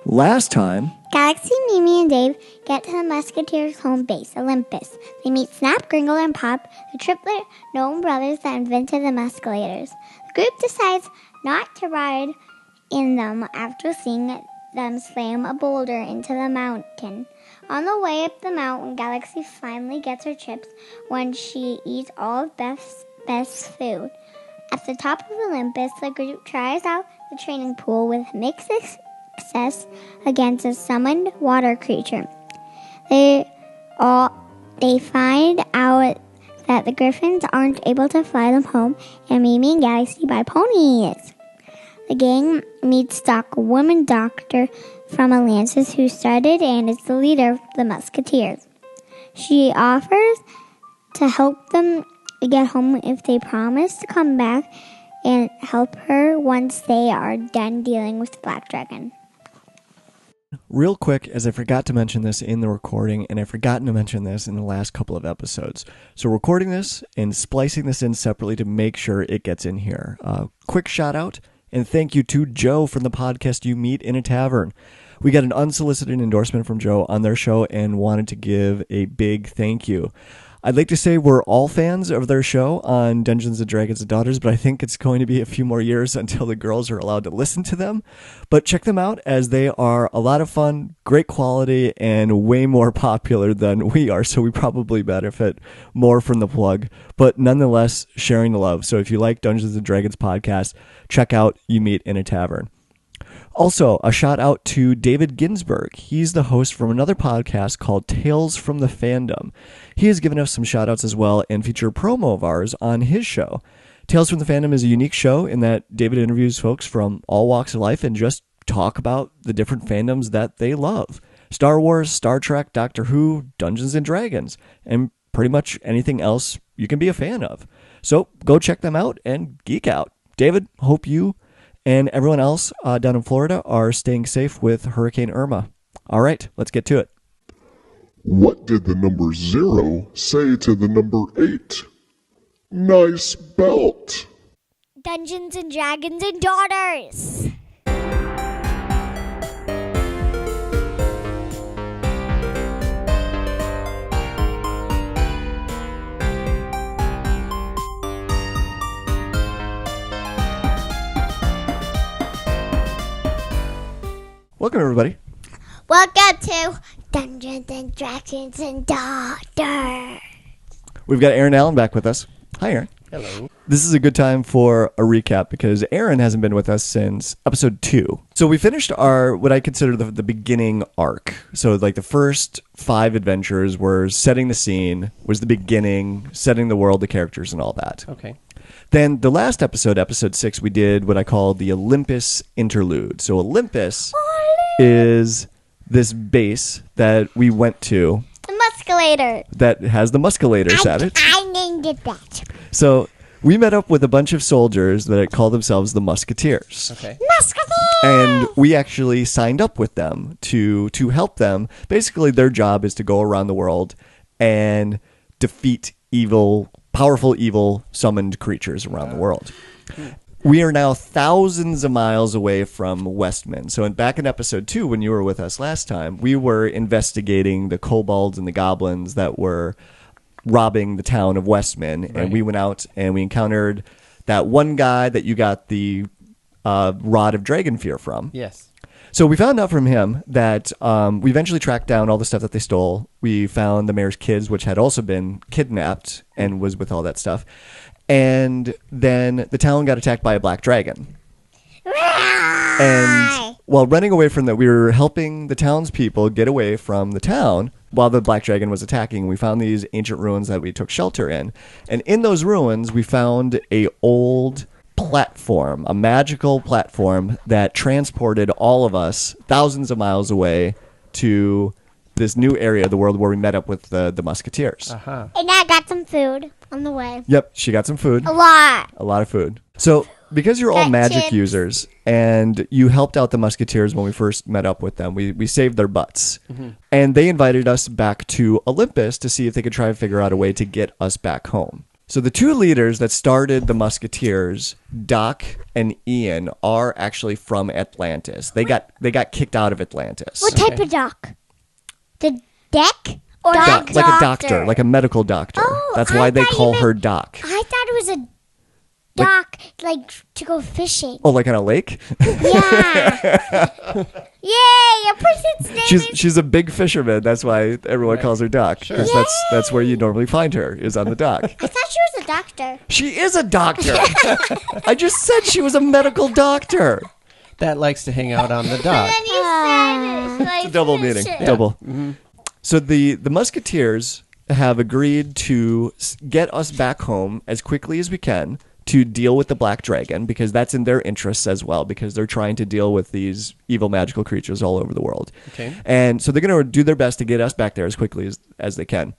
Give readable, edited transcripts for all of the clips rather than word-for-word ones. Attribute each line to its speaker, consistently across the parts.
Speaker 1: Last time,
Speaker 2: Gallexsy, Mimi, and Dave get to the Musketeers' home base, Olympus. They meet Snap, Gringle, and Pop, the triplet gnome brothers that invented the Muskelators. The group decides not to ride in them after seeing them slam a boulder into the mountain. On the way up the mountain, Gallexsy finally gets her chips when she eats all of Beth's food. At the top of Olympus, the group tries out the training pool with mixed success against a summoned water creature. They find out that the griffins aren't able to fly them home, and Mimi and Gallexsy buy ponies. The gang meets Doc, a woman doctor from Atlantis who started and is the leader of the Musketeers. She offers to help them get home if they promise to come back and help her once they are done dealing with the Black Dragon.
Speaker 1: real quick, as I forgot to mention this in the recording, and I've forgotten to mention this in the last couple of episodes. So recording this and splicing this in separately to make sure it gets in here. Quick shout out and thank you to Joe from the podcast You Meet in a Tavern. We got an unsolicited endorsement from Joe on their show and wanted to give a big thank you. I'd like to say we're all fans of their show on Dungeons & Dragons and Daughters, but I think it's going to be a few more years until the girls are allowed to listen to them. But check them out, as they are a lot of fun, great quality, and way more popular than we are, so we probably benefit more from the plug. But nonetheless, sharing the love. So if you like Dungeons & Dragons podcast, check out You Meet in a Tavern. Also, a shout out to David Ginsburg. He's the host from another podcast called Tales from the Fandom. He has given us some shout outs as well and featured a promo of ours on his show. Tales from the Fandom is a unique show in that David interviews folks from all walks of life and just talk about the different fandoms that they love. Star Wars, Star Trek, Doctor Who, Dungeons & Dragons, and pretty much anything else you can be a fan of. So go check them out and geek out. David, hope you and everyone else down in Florida are staying safe with Hurricane Irma. All right, let's get to it.
Speaker 3: What did the number 0 say to the number 8? Nice belt.
Speaker 2: Dungeons & Dragons and Daughters.
Speaker 1: Welcome, everybody.
Speaker 2: Welcome to Dungeons & Dragons and Daughters.
Speaker 1: We've got Aaron Allen back with us. Hi, Aaron.
Speaker 4: Hello.
Speaker 1: This is a good time for a recap because Aaron hasn't been with us since episode 2. So we finished our, what I consider the beginning arc. So like the first 5 adventures were setting the scene, was the beginning, setting the world, the characters, and all that.
Speaker 4: Okay.
Speaker 1: Then the last episode, episode 6, we did what I call the Olympus interlude. So Olympus is this base that we went to.
Speaker 2: The Muskelators.
Speaker 1: That has the Muskelators at it.
Speaker 2: I named it that.
Speaker 1: So we met up with a bunch of soldiers that call themselves the Musketeers.
Speaker 4: Okay.
Speaker 2: Musketeers!
Speaker 1: And we actually signed up with them to help them. Basically, their job is to go around the world and defeat powerful evil summoned creatures around the world. We are now thousands of miles away from Westmin. So back in episode 2, when you were with us last time, we were investigating the kobolds and the goblins that were robbing the town of Westmin. Right. And we went out and we encountered that one guy that you got the Rod of Dragon Fear from.
Speaker 4: Yes.
Speaker 1: So we found out from him that we eventually tracked down all the stuff that they stole. We found the mayor's kids, which had also been kidnapped and was with all that stuff. And then the town got attacked by a black dragon. And while running away from that, we were helping the townspeople get away from the town while the black dragon was attacking. We found these ancient ruins that we took shelter in. And in those ruins, we found a old platform, a magical platform that transported all of us thousands of miles away to this new area of the world where we met up with the Musketeers.
Speaker 4: Uh-huh.
Speaker 2: And I got some food on the way.
Speaker 1: Yep, she got some food.
Speaker 2: A lot
Speaker 1: of food. So because you're all magic
Speaker 2: chips.
Speaker 1: users and you helped out the Musketeers when we first met up with them, we saved their butts. Mm-hmm. And they invited us back to Olympus to see if they could try to figure out a way to get us back home. So the two leaders that started the Musketeers, Doc and Ian, are actually from Atlantis. They got kicked out of Atlantis.
Speaker 2: What type of doc? The deck? Or
Speaker 1: Like a doctor, like a medical doctor.
Speaker 2: Oh,
Speaker 1: That's why they call her Doc.
Speaker 2: I thought it was a dock, like to go fishing.
Speaker 1: Oh, like on a lake?
Speaker 2: Yeah. Yay! A person's name is...
Speaker 1: She's a big fisherman. That's why everyone calls her Doc.
Speaker 4: Sure.
Speaker 1: 'Cause that's where you normally find her, is on the dock.
Speaker 2: I thought she was a doctor.
Speaker 1: She is a doctor. I just said she was a medical doctor.
Speaker 4: That likes to hang out on the dock.
Speaker 2: And you said it's like
Speaker 1: It's a double meaning.
Speaker 2: fishing.
Speaker 1: Double. Mm-hmm. So the Musketeers have agreed to get us back home as quickly as we can to deal with the Black Dragon, because that's in their interests as well, because they're trying to deal with these evil magical creatures all over the world.
Speaker 4: Okay.
Speaker 1: And so they're going to do their best to get us back there as quickly as they can.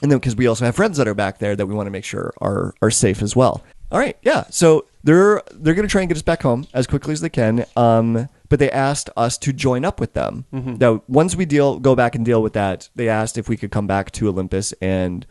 Speaker 1: And then because we also have friends that are back there that we want to make sure are safe as well. All right, yeah. So they're going to try and get us back home as quickly as they can. But they asked us to join up with them. Mm-hmm. Now, once we go back and deal with that, they asked if we could come back to Olympus and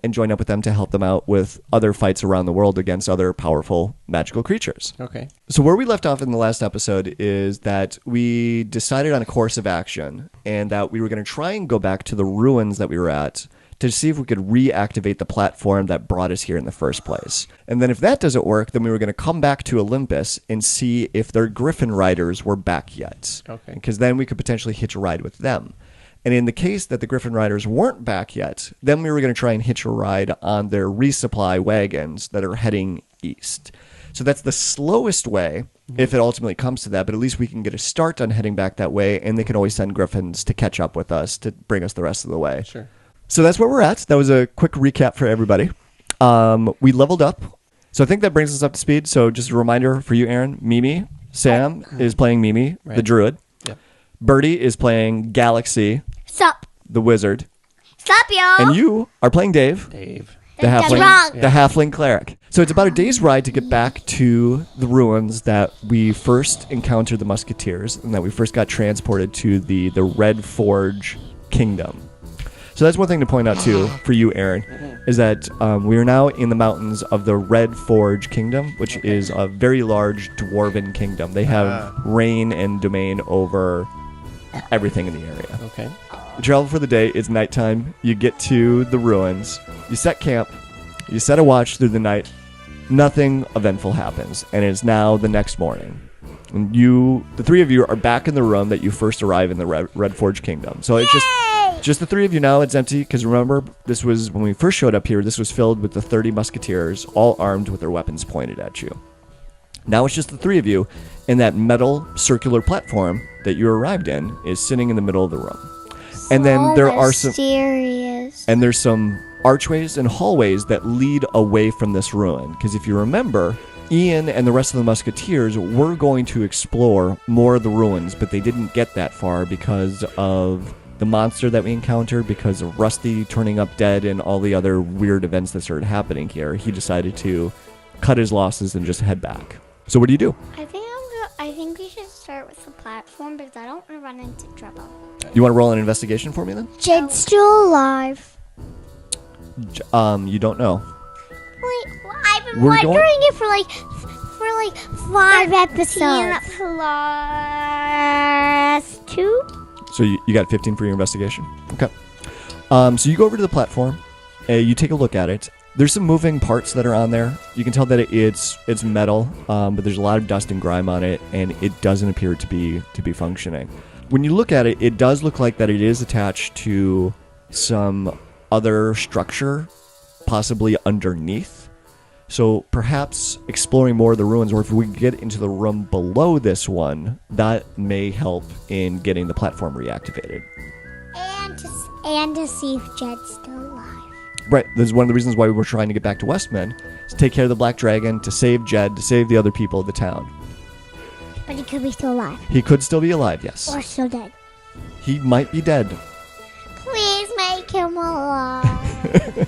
Speaker 1: join up with them to help them out with other fights around the world against other powerful magical creatures.
Speaker 4: Okay.
Speaker 1: So where we left off in the last episode is that we decided on a course of action, and that we were going to try and go back to the ruins that we were at to see if we could reactivate the platform that brought us here in the first place. And then if that doesn't work, then we were going to come back to Olympus and see if their Griffin Riders were back yet.
Speaker 4: Okay.
Speaker 1: Because then we could potentially hitch a ride with them. And in the case that the Griffin Riders weren't back yet, then we were going to try and hitch a ride on their resupply wagons that are heading east. So that's the slowest way, if it ultimately comes to that, but at least we can get a start on heading back that way, and they can always send Griffins to catch up with us to bring us the rest of the way.
Speaker 4: Sure.
Speaker 1: So that's where we're at. That was a quick recap for everybody. We leveled up. So I think that brings us up to speed. So just a reminder for you, Aaron, Mimi, Sam is playing Mimi, the druid.
Speaker 4: Yep.
Speaker 1: Birdie is playing Gallexsy,
Speaker 2: Sup?
Speaker 1: the wizard.
Speaker 2: Sup, y'all?
Speaker 1: And you are playing Dave,
Speaker 4: Dave.
Speaker 1: the
Speaker 2: That's
Speaker 1: halfling,
Speaker 2: wrong.
Speaker 1: the halfling cleric. So it's about a day's ride to get back to the ruins that we first encountered the Musketeers, and that we first got transported to the Red Forge Kingdom. So that's one thing to point out, too, for you, Aaron, is that we are now in the mountains of the Red Forge Kingdom, which is a very large dwarven kingdom. They have reign and domain over everything in the area.
Speaker 4: Okay.
Speaker 1: You travel for the day. It's nighttime. You get to the ruins. You set camp. You set a watch through the night. Nothing eventful happens, and it is now the next morning. And the three of you, are back in the room that you first arrived in the Red Forge Kingdom. So it's just the three of you now. It's empty, because remember, this was when we first showed up here. This was filled with the 30 Musketeers, all armed with their weapons pointed at you. Now it's just the three of you, and that metal circular platform that you arrived in is sitting in the middle of the room. And then there are some archways and hallways that lead away from this ruin. Because if you remember, Ian and the rest of the Musketeers were going to explore more of the ruins, but they didn't get that far because of the monster that we encountered, because of Rusty turning up dead and all the other weird events that started happening here. He decided to cut his losses and just head back. So what do you do?
Speaker 2: I think we should start with the platform because I don't want to run into trouble.
Speaker 1: You want to roll an investigation for me then?
Speaker 2: Jed's still alive.
Speaker 1: You don't know.
Speaker 2: I've been
Speaker 1: We're
Speaker 2: wondering
Speaker 1: going-
Speaker 2: it for like 5 episodes. Plus 2?
Speaker 1: So you got 15 for your investigation. Okay. So you go over to the platform. You take a look at it. There's some moving parts that are on there. You can tell that it's metal, but there's a lot of dust and grime on it, and it doesn't appear to be functioning. When you look at it, it does look like that it is attached to some other structure, possibly underneath. So perhaps exploring more of the ruins, or if we get into the room below this one, that may help in getting the platform reactivated.
Speaker 2: And to see if Jed's still alive.
Speaker 1: Right. This is one of the reasons why we were trying to get back to Westmin, to take care of the Black Dragon, to save Jed, to save the other people of the town.
Speaker 2: But he could be still alive.
Speaker 1: He could still be alive, yes.
Speaker 2: Or still dead.
Speaker 1: He might be dead.
Speaker 2: Please make him alive.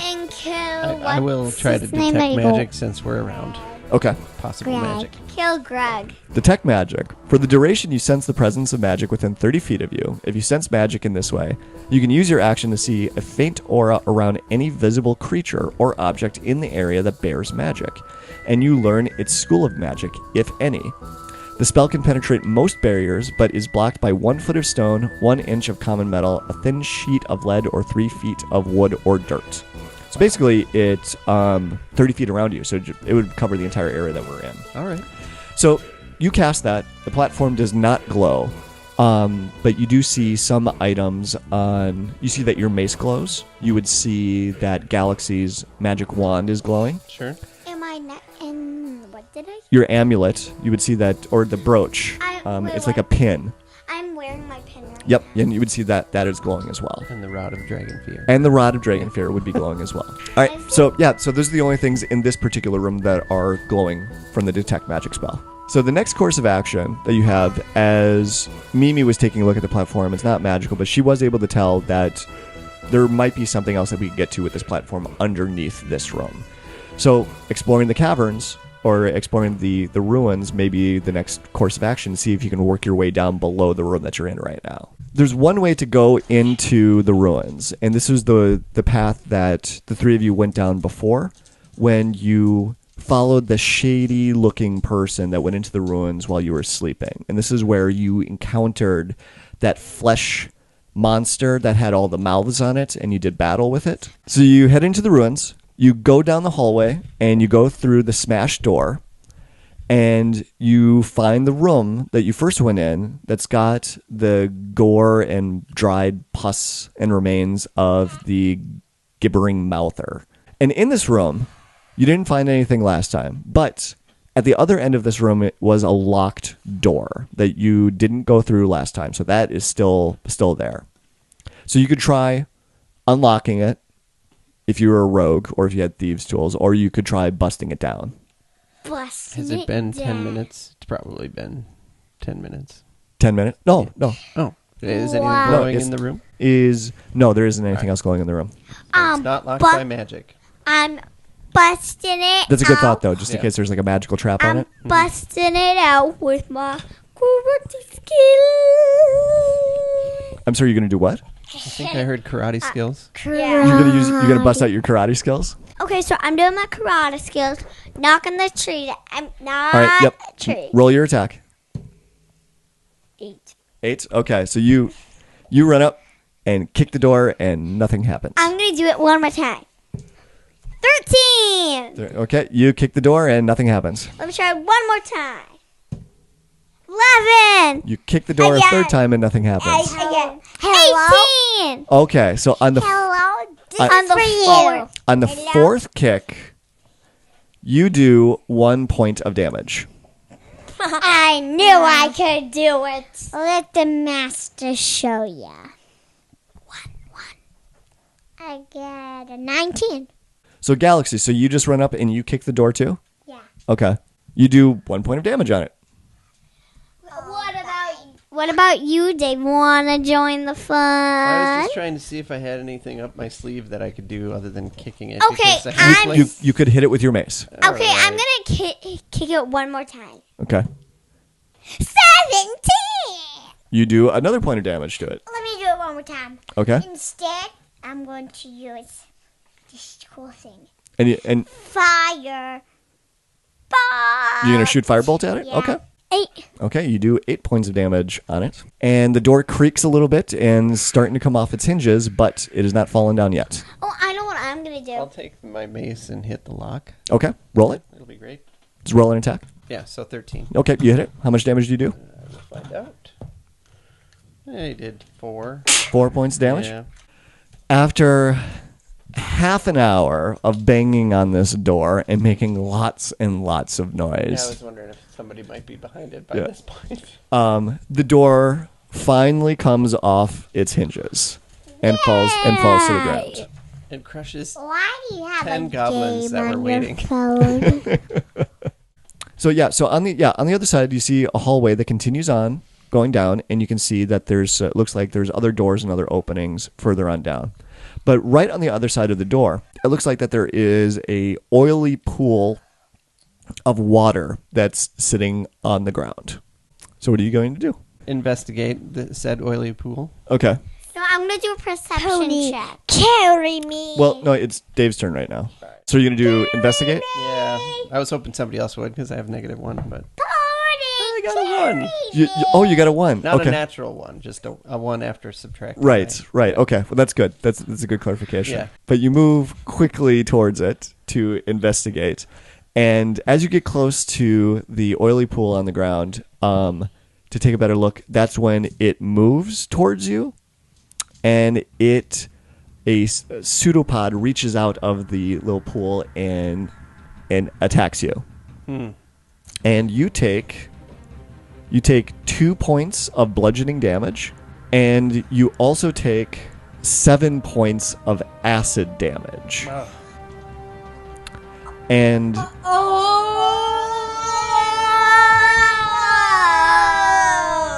Speaker 2: And kill
Speaker 4: I will try to detect magic since we're around.
Speaker 1: Okay.
Speaker 4: possible
Speaker 2: Greg.
Speaker 4: magic.
Speaker 2: Kill Greg.
Speaker 1: Detect magic. For the duration, you sense the presence of magic within 30 feet of you. If you sense magic in this way, you can use your action to see a faint aura around any visible creature or object in the area that bears magic, and you learn its school of magic, if any. The spell can penetrate most barriers, but is blocked by 1 foot of stone, 1 inch of common metal, a thin sheet of lead, or 3 feet of wood or dirt. So basically, it's 30 feet around you, so it would cover the entire area that we're in.
Speaker 4: All right.
Speaker 1: So you cast that. The platform does not glow, but you do see some items on... You see that your mace glows. You would see that Gallexsy's magic wand is glowing.
Speaker 4: Sure.
Speaker 2: Am I not... And what did I...
Speaker 1: Your amulet, you would see that, or the brooch.
Speaker 2: Wait,
Speaker 1: It's like a pin.
Speaker 2: I'm wearing my pin right
Speaker 1: Yep, and you would see that is glowing as well.
Speaker 4: And the Rod of Dragon Fear.
Speaker 1: And the Rod of Dragon Fear would be glowing as well. All right, so those are the only things in this particular room that are glowing from the Detect Magic spell. So the next course of action that you have, as Mimi was taking a look at the platform, it's not magical, but she was able to tell that there might be something else that we can get to with this platform underneath this room. So exploring the caverns, or exploring the ruins, maybe the next course of action, see if you can work your way down below the room that you're in right now. There's one way to go into the ruins, and this is the path that the three of you went down before, when you followed the shady-looking person that went into the ruins while you were sleeping. And this is where you encountered that flesh monster that had all the mouths on it, and you did battle with it. So you head into the ruins. You go down the hallway, and you go through the smashed door, and you find the room that you first went in that's got the gore and dried pus and remains of the gibbering mouther. And in this room, you didn't find anything last time, but at the other end of this room it was a locked door that you didn't go through last time, so that is still there. So you could try unlocking it, if you were a rogue, or if you had thieves' tools, or you could try busting it down.
Speaker 2: Busting
Speaker 4: Has it been 10
Speaker 2: down.
Speaker 4: minutes? It's probably been 10 minutes.
Speaker 1: 10 minutes? No.
Speaker 4: Oh. Is anything
Speaker 2: Wow.
Speaker 4: glowing
Speaker 1: No,
Speaker 4: in the room?
Speaker 1: No, there isn't anything else going in the room.
Speaker 4: It's not locked by magic.
Speaker 2: I'm busting it
Speaker 1: That's a good
Speaker 2: out.
Speaker 1: thought, though, just in
Speaker 4: Yeah.
Speaker 1: case there's like a magical trap on
Speaker 2: I'm
Speaker 1: it.
Speaker 2: busting it out with my karate skill.
Speaker 1: I'm sorry, you're going to do what?
Speaker 4: I think I heard karate skills.
Speaker 1: You're going to bust out your karate skills?
Speaker 2: Okay, so I'm doing my karate skills. Knocking the tree. I'm not
Speaker 1: All right, yep.
Speaker 2: a tree.
Speaker 1: Roll your attack.
Speaker 2: 8.
Speaker 1: 8? Okay, so you run up and kick the door and nothing happens.
Speaker 2: I'm going to do it one more time. 13.
Speaker 1: Okay, you kick the door and nothing happens.
Speaker 2: Let me try one more time. 11.
Speaker 1: You kick the door a
Speaker 2: Again.
Speaker 1: third time and nothing happens.
Speaker 2: Again. 18.
Speaker 1: Okay, so on the
Speaker 2: Hello.
Speaker 1: On the fourth kick, you do 1 point of damage.
Speaker 2: I knew I could do it. Let the master show ya. 1. I get a 19.
Speaker 1: So Gallexsy, so you just run up and you kick the door too?
Speaker 2: Yeah.
Speaker 1: Okay. You do 1 point of damage on it.
Speaker 2: What about you, Dave? Want to join the
Speaker 4: I was
Speaker 2: fun?
Speaker 4: just trying to see if I had anything up my sleeve that I could do other than kicking it.
Speaker 2: Okay,
Speaker 4: because I have,
Speaker 2: I'm-
Speaker 1: You could hit it with your mace.
Speaker 2: Okay, I'm
Speaker 4: Alright.
Speaker 2: going to kick it one more time.
Speaker 1: Okay.
Speaker 2: 17.
Speaker 1: You do another point of damage to it.
Speaker 2: Let me do it one more time.
Speaker 1: Okay.
Speaker 2: Instead, I'm going to use this cool thing.
Speaker 1: And
Speaker 2: Fire.
Speaker 1: you're going to shoot firebolt at it?
Speaker 2: Yeah.
Speaker 1: Okay.
Speaker 2: 8.
Speaker 1: Okay, you do 8 points of damage on it. And the door creaks a little bit and is starting to come off its hinges, but it has not fallen down yet.
Speaker 2: Oh, I know what I'm going to
Speaker 4: I'll
Speaker 2: do.
Speaker 4: take my mace and hit the lock.
Speaker 1: Okay, roll it.
Speaker 4: It'll be great.
Speaker 1: Just roll an attack.
Speaker 4: Yeah, so 13.
Speaker 1: Okay, you hit it. How much damage do you do?
Speaker 4: We'll find out. I did 4.
Speaker 1: 4 points of damage.
Speaker 4: Yeah.
Speaker 1: After half an hour of banging on this door and making lots and lots of
Speaker 4: Yeah, I
Speaker 1: noise,
Speaker 4: was wondering if somebody might be behind it by
Speaker 1: Yeah.
Speaker 4: this point.
Speaker 1: the door finally comes off its hinges and falls to the ground.
Speaker 4: It crushes.
Speaker 2: Why do you have
Speaker 4: 10
Speaker 2: a
Speaker 4: goblins
Speaker 2: game
Speaker 4: that were
Speaker 2: on
Speaker 4: waiting.
Speaker 2: your phone?
Speaker 1: So on the other side you see a hallway that continues on going down, and you can see that there's looks like there's other doors and other openings further on down. But right on the other side of the door, it looks like that there is a oily pool of water that's sitting on the ground. So what are you going to do?
Speaker 4: Investigate the said oily pool.
Speaker 1: Okay.
Speaker 2: So I'm going to do a perception
Speaker 5: Pony,
Speaker 2: check.
Speaker 5: carry me.
Speaker 1: Well, no, it's Dave's turn right now. So you're going to do investigate?
Speaker 4: Yeah. I was hoping somebody else would because I have -1, but
Speaker 2: Pony,
Speaker 4: got a 1.
Speaker 1: You got a 1.
Speaker 4: Not
Speaker 1: okay.
Speaker 4: a natural 1, just a 1 after subtracting.
Speaker 1: Right. Okay. Well, that's good. That's a good clarification.
Speaker 4: Yeah.
Speaker 1: But you move quickly towards it to investigate. And as you get close to the oily pool on the ground, to take a better look, that's when it moves towards you, and a pseudopod reaches out of the little pool and attacks you. And you take 2 points of bludgeoning damage, and you also take 7 points of acid damage.
Speaker 4: Wow.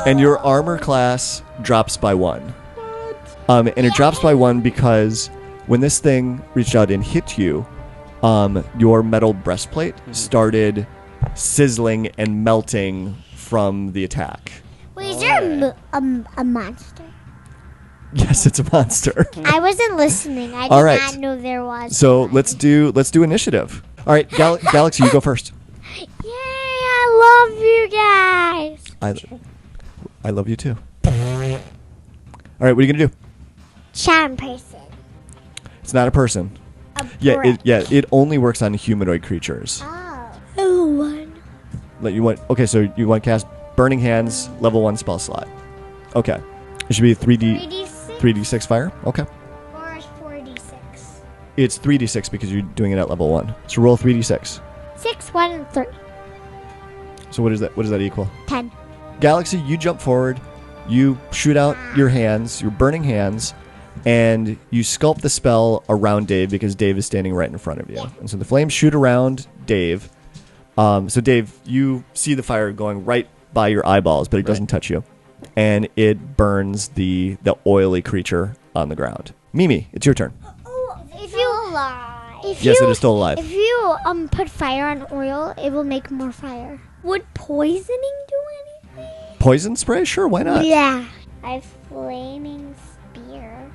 Speaker 1: And your armor class drops by 1. And it drops by 1 because when this thing reached out and hit you, your metal breastplate started sizzling and melting from the attack.
Speaker 2: Wait, is there a monster?
Speaker 1: Yes, it's a monster.
Speaker 2: I wasn't listening. I did
Speaker 1: All right.
Speaker 2: not know there was.
Speaker 1: So let's do initiative. All right, Gallexsy, you go first.
Speaker 2: Yay, I love you guys.
Speaker 1: I love you too. All right, what are you gonna do?
Speaker 2: Charm person.
Speaker 1: It's not a person.
Speaker 2: A
Speaker 1: Yeah,
Speaker 2: brick.
Speaker 1: it only works on humanoid creatures.
Speaker 2: Oh, one.
Speaker 1: Okay, so you want to cast Burning Hands, level 1 spell slot. Okay, it should be 3d6 fire. Okay,
Speaker 2: Or 4d6.
Speaker 1: it's 3d6 because you're doing it at level 1. So roll 3d6.
Speaker 2: 6, 1, and 3.
Speaker 1: So what is that? What does that equal?
Speaker 2: 10.
Speaker 1: Gallexsy, you jump forward, you shoot out your hands, your burning hands, and you sculpt the spell around Dave because Dave is standing right in front of you. And so the flames shoot around Dave. So Dave, you see the fire going right by your eyeballs, but it doesn't touch you. And it burns the oily creature on the ground. Mimi, it's your turn. Yes, it is still alive.
Speaker 2: If you put fire on oil, it will make more fire. Would poisoning do anything?
Speaker 1: Poison spray? Sure, why not?
Speaker 2: Yeah. I have flaming spear.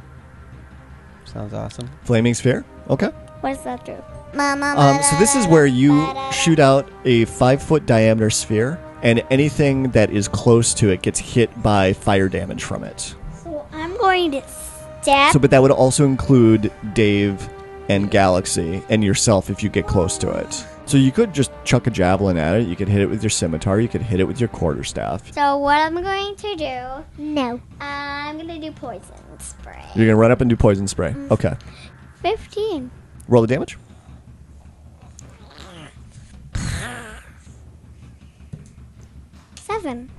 Speaker 4: Sounds awesome.
Speaker 1: Flaming sphere? Okay.
Speaker 2: What does that do?
Speaker 1: So this is where you shoot out a 5-foot diameter sphere, and anything that is close to it gets hit by fire damage from it.
Speaker 2: So I'm going to stab.
Speaker 1: But that would also include Dave and Gallexsy and yourself if you get close to it. So you could just chuck a javelin at it. You could hit it with your scimitar. You could hit it with your quarterstaff.
Speaker 2: So what I'm going to do? No. I'm going to do poison spray.
Speaker 1: You're going to run up and do poison spray. Okay.
Speaker 2: 15.
Speaker 1: Roll the damage.
Speaker 2: 7.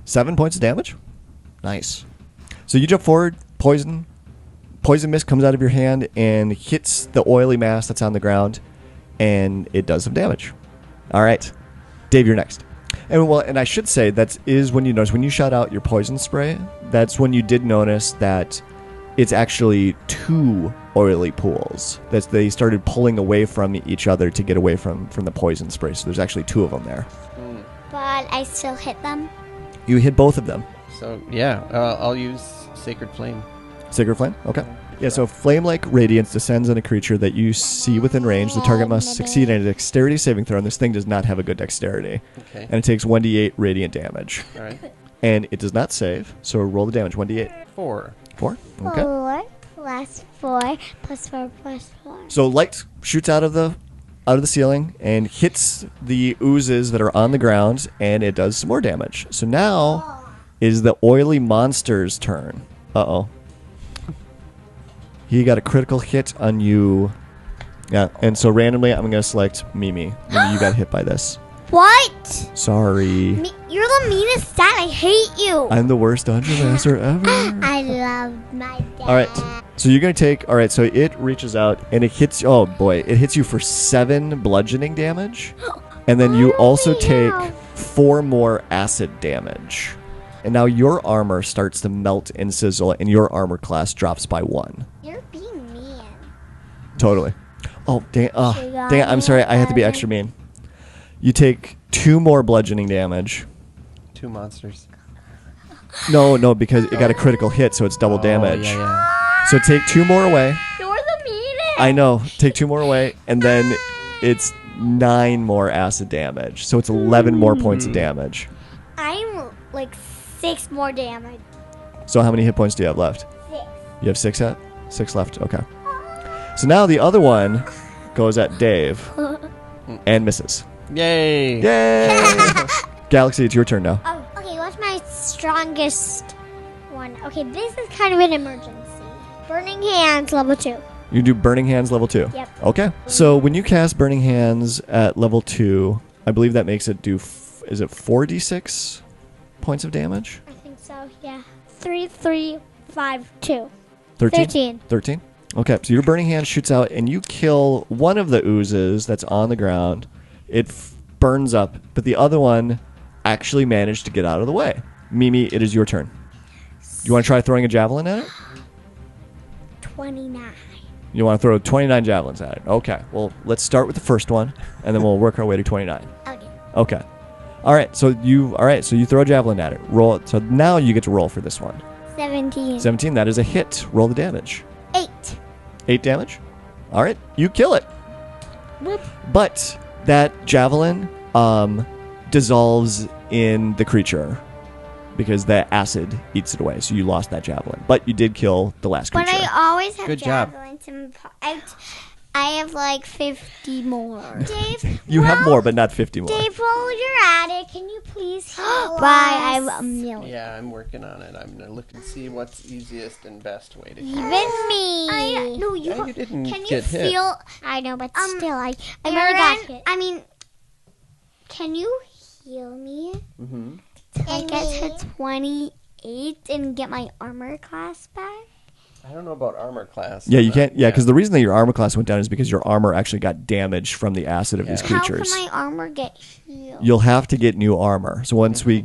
Speaker 1: 7 points of damage. Nice. So you jump forward. Poison mist comes out of your hand and hits the oily mass that's on the ground, and it does some damage. All right, Dave, you're next. And I should say that is when you notice when you shot out your poison spray. That's when you did notice that it's actually 2 oily pools. They started pulling away from each other to get away from the poison spray. So there's actually 2 of them there.
Speaker 2: But I still hit them.
Speaker 1: You hit both of them.
Speaker 4: So, yeah, I'll use Sacred Flame.
Speaker 1: Sacred Flame? Okay. Yeah, so flame-like radiance descends on a creature that you see within range. The target must succeed at a dexterity saving throw, and this thing does not have a good dexterity.
Speaker 4: Okay.
Speaker 1: And it takes 1d8 radiant damage.
Speaker 4: All right.
Speaker 1: And it does not save, so roll the damage. 1d8.
Speaker 4: 4.
Speaker 1: 4? Okay.
Speaker 2: 4 plus 4 plus 4 plus 4.
Speaker 1: So light shoots out of the ceiling and hits the oozes that are on the ground, and it does some more damage. So now is the oily monster's turn. Uh-oh. He got a critical hit on you. Yeah, and so randomly I'm going to select Mimi. Mimi, you got hit by this.
Speaker 2: What?
Speaker 1: Sorry.
Speaker 2: You're the meanest dad. I hate you.
Speaker 1: I'm the worst dungeon master ever.
Speaker 2: I love my dad.
Speaker 1: All right. So you're going to take... All right, so it reaches out and it hits... Oh, boy. It hits you for 7 bludgeoning damage. And then you also take 4 more acid damage. And now your armor starts to melt and sizzle, and your armor class drops by 1.
Speaker 2: You're being mean.
Speaker 1: Totally. Oh, dang it. I'm sorry. I have to be extra mean. You take 2 more bludgeoning damage.
Speaker 4: 2 monsters.
Speaker 1: No, because it got a critical hit, so it's double damage.
Speaker 4: Yeah.
Speaker 1: So take 2 more away.
Speaker 2: You're the meanest.
Speaker 1: I know. Take 2 more away, and then it's 9 more acid damage. So it's 11 more points of damage.
Speaker 2: I'm like 6 more damage.
Speaker 1: So how many hit points do you have left?
Speaker 2: 6.
Speaker 1: You have 6 left. Okay. So now the other one goes at Dave and misses.
Speaker 4: Yay!
Speaker 1: Yay! Gallexsy, it's your turn now.
Speaker 2: Oh, okay, what's my strongest one? Okay, this is kind of an emergency. Burning Hands, level 2.
Speaker 1: You do Burning Hands level 2.
Speaker 2: Yep.
Speaker 1: Okay. So when you cast Burning Hands at level 2, I believe that makes it do, is it 4d6 points of damage?
Speaker 2: I think so, yeah. 3, 3, 5, 2.
Speaker 1: 13? 13. Okay, so your Burning Hand shoots out and you kill one of the oozes that's on the ground. It burns up, but the other one actually managed to get out of the way. Mimi, it is your turn. You want to try throwing a javelin at it?
Speaker 2: 29.
Speaker 1: You want to throw 29 javelins at it. Okay, well, let's start with the first one, and then we'll work our way to 29. Okay. All right, so you throw a javelin at it. Roll. So now you get to roll for this one.
Speaker 2: 17.
Speaker 1: 17, that is a hit. Roll the damage.
Speaker 2: 8.
Speaker 1: 8 damage. All right, you kill it.
Speaker 2: Whoop.
Speaker 1: But that javelin dissolves in the creature because the acid eats it away. So you lost that javelin, but you did kill the last creature.
Speaker 2: But I always have
Speaker 4: Good job.
Speaker 2: javelins. I have like 50 more. Dave,
Speaker 1: You have more, but not 50 more.
Speaker 2: Dave, while you're at it, can you please heal us? Bye. I have a million.
Speaker 4: Yeah, I'm working on it. I'm gonna look and see what's easiest and best way to
Speaker 2: Even me.
Speaker 4: No, you didn't
Speaker 2: Can you
Speaker 4: get hit.
Speaker 2: feel? I know, but still, I already got hit. I mean, can you heal me?
Speaker 4: Mm-hmm.
Speaker 2: I get to 28 and get my armor class back.
Speaker 4: I don't know about armor class.
Speaker 1: Yeah, you can't. Yeah, because the reason that your armor class went down is because your armor actually got damaged from the acid of these creatures.
Speaker 2: How can my armor get healed?
Speaker 1: You'll have to get new armor. So once do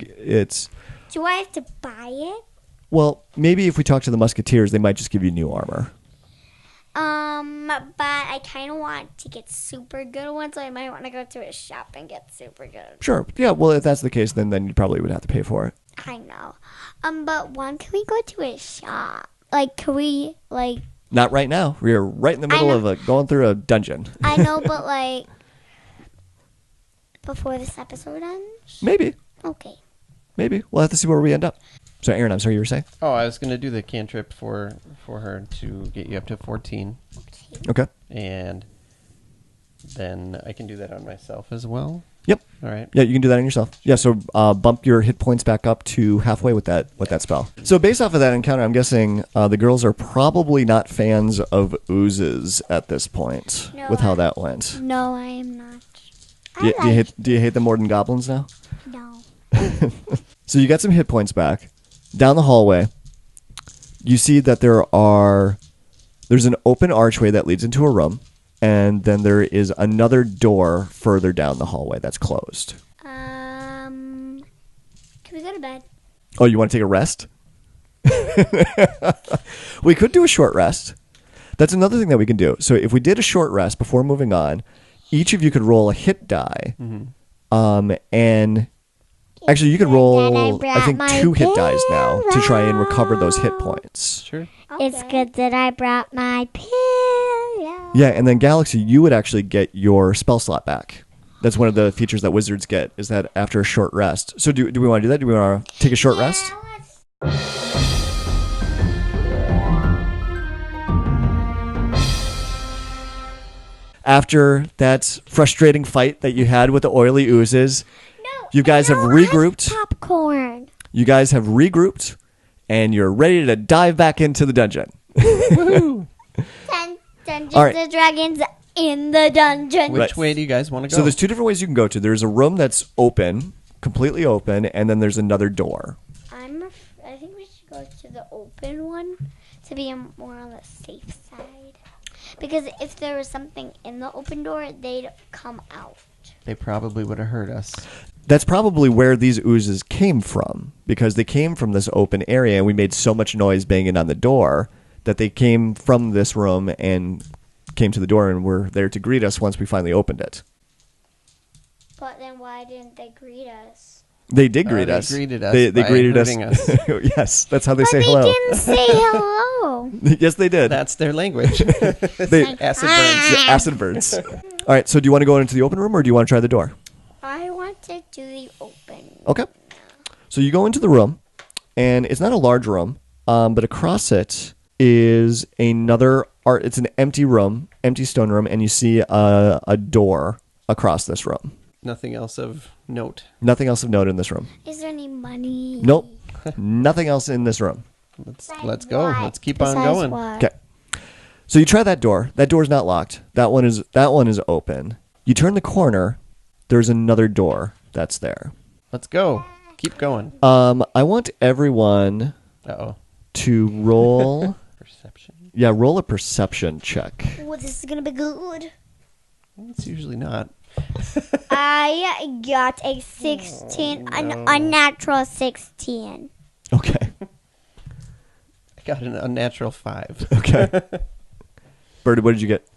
Speaker 2: I have to buy it?
Speaker 1: Well, maybe if we talk to the Musketeers, they might just give you new armor.
Speaker 2: But I kind of want to get super good ones, so I might want to go to a shop and get super good.
Speaker 1: Sure. Yeah. Well, if that's the case, then you probably would have to pay for it.
Speaker 2: I know. But when can we go to a shop? Like, can we
Speaker 1: Not right now. We're right in the middle of going through a dungeon.
Speaker 2: I know, but before this episode ends.
Speaker 1: Maybe.
Speaker 2: Okay.
Speaker 1: Maybe we'll have to see where we end up. So, Aaron, I'm sorry, you were saying?
Speaker 4: Oh, I was gonna do the cantrip for her to get you up to 14.
Speaker 1: Okay.
Speaker 4: And then I can do that on myself as well.
Speaker 1: Yep.
Speaker 4: All right.
Speaker 1: Yeah, you can do that on yourself. Yeah, so bump your hit points back up to halfway with that spell. So based off of that encounter, I'm guessing the girls are probably not fans of oozes at this point with how that went.
Speaker 2: No, I am not.
Speaker 1: Do you hate them more than goblins now?
Speaker 2: No.
Speaker 1: So you got some hit points back. Down the hallway, you see that there's an open archway that leads into a room. And then there is another door further down the hallway that's closed.
Speaker 2: Can we go to bed?
Speaker 1: Oh, you want to take a rest? We could do a short rest. That's another thing that we can do. So if we did a short rest before moving on, each of you could roll a hit die. Mm-hmm. And actually, you could roll, I think, 2 hit dice now to try and recover those hit points.
Speaker 4: Sure.
Speaker 2: Okay. It's good that I brought my pillow.
Speaker 1: Yeah, and then Gallexsy, you would actually get your spell slot back. That's one of the features that wizards get, is that after a short rest. So do we want to do that? Do we want to take a short rest? After that frustrating fight that you had with the oily oozes, you guys have regrouped.
Speaker 2: Popcorn.
Speaker 1: You guys have regrouped, and you're ready to dive back into the dungeon.
Speaker 2: Dungeons
Speaker 1: All right.
Speaker 2: and Dragons in the dungeon.
Speaker 4: Which way do you guys want to go?
Speaker 1: So there's 2 different ways you can go to. There's a room that's open, completely open, and then there's another door.
Speaker 2: I think we should go to the open one to be more on the safe side. Because if there was something in the open door, they'd come out.
Speaker 4: They probably would have heard us.
Speaker 1: That's probably where these oozes came from, because they came from this open area, and we made so much noise banging on the door that they came from this room and came to the door and were there to greet us once we finally opened it.
Speaker 2: But then why didn't they greet us?
Speaker 1: They did greet
Speaker 4: They
Speaker 1: us.
Speaker 4: greeted us
Speaker 1: They
Speaker 4: by
Speaker 1: greeted us.
Speaker 4: hooting us.
Speaker 1: Yes, that's how they
Speaker 2: But
Speaker 1: say
Speaker 2: they
Speaker 1: hello.
Speaker 2: didn't say hello.
Speaker 1: Yes, they did.
Speaker 4: That's their language.
Speaker 1: They
Speaker 4: Acid burns.
Speaker 1: Yeah, acid birds. All right, so do you want to go into the open room or do you want to try the door?
Speaker 2: I want to do the open.
Speaker 1: Okay. So you go into the room, and it's not a large room, but across it is another art. It's an empty room, empty stone room, and you see a door across this room.
Speaker 4: Nothing else of note.
Speaker 1: Nothing else of note in this room.
Speaker 2: Is there any money?
Speaker 1: Nope. Nothing else in this room.
Speaker 4: Let's go.
Speaker 2: What?
Speaker 4: Let's keep on
Speaker 2: Besides
Speaker 4: going.
Speaker 2: what?
Speaker 1: Okay. So you try that door. That door's not locked. That one is open. You turn the corner. There's another door that's there.
Speaker 4: Let's go. Keep going.
Speaker 1: I want everyone
Speaker 4: Uh-oh.
Speaker 1: to roll.
Speaker 4: Perception.
Speaker 1: Yeah, roll a perception check.
Speaker 2: Oh, this is gonna be good.
Speaker 4: It's usually not.
Speaker 2: I got a 16, an unnatural 16.
Speaker 1: Okay.
Speaker 4: I got an unnatural 5.
Speaker 1: Okay. Birdie, what did you get?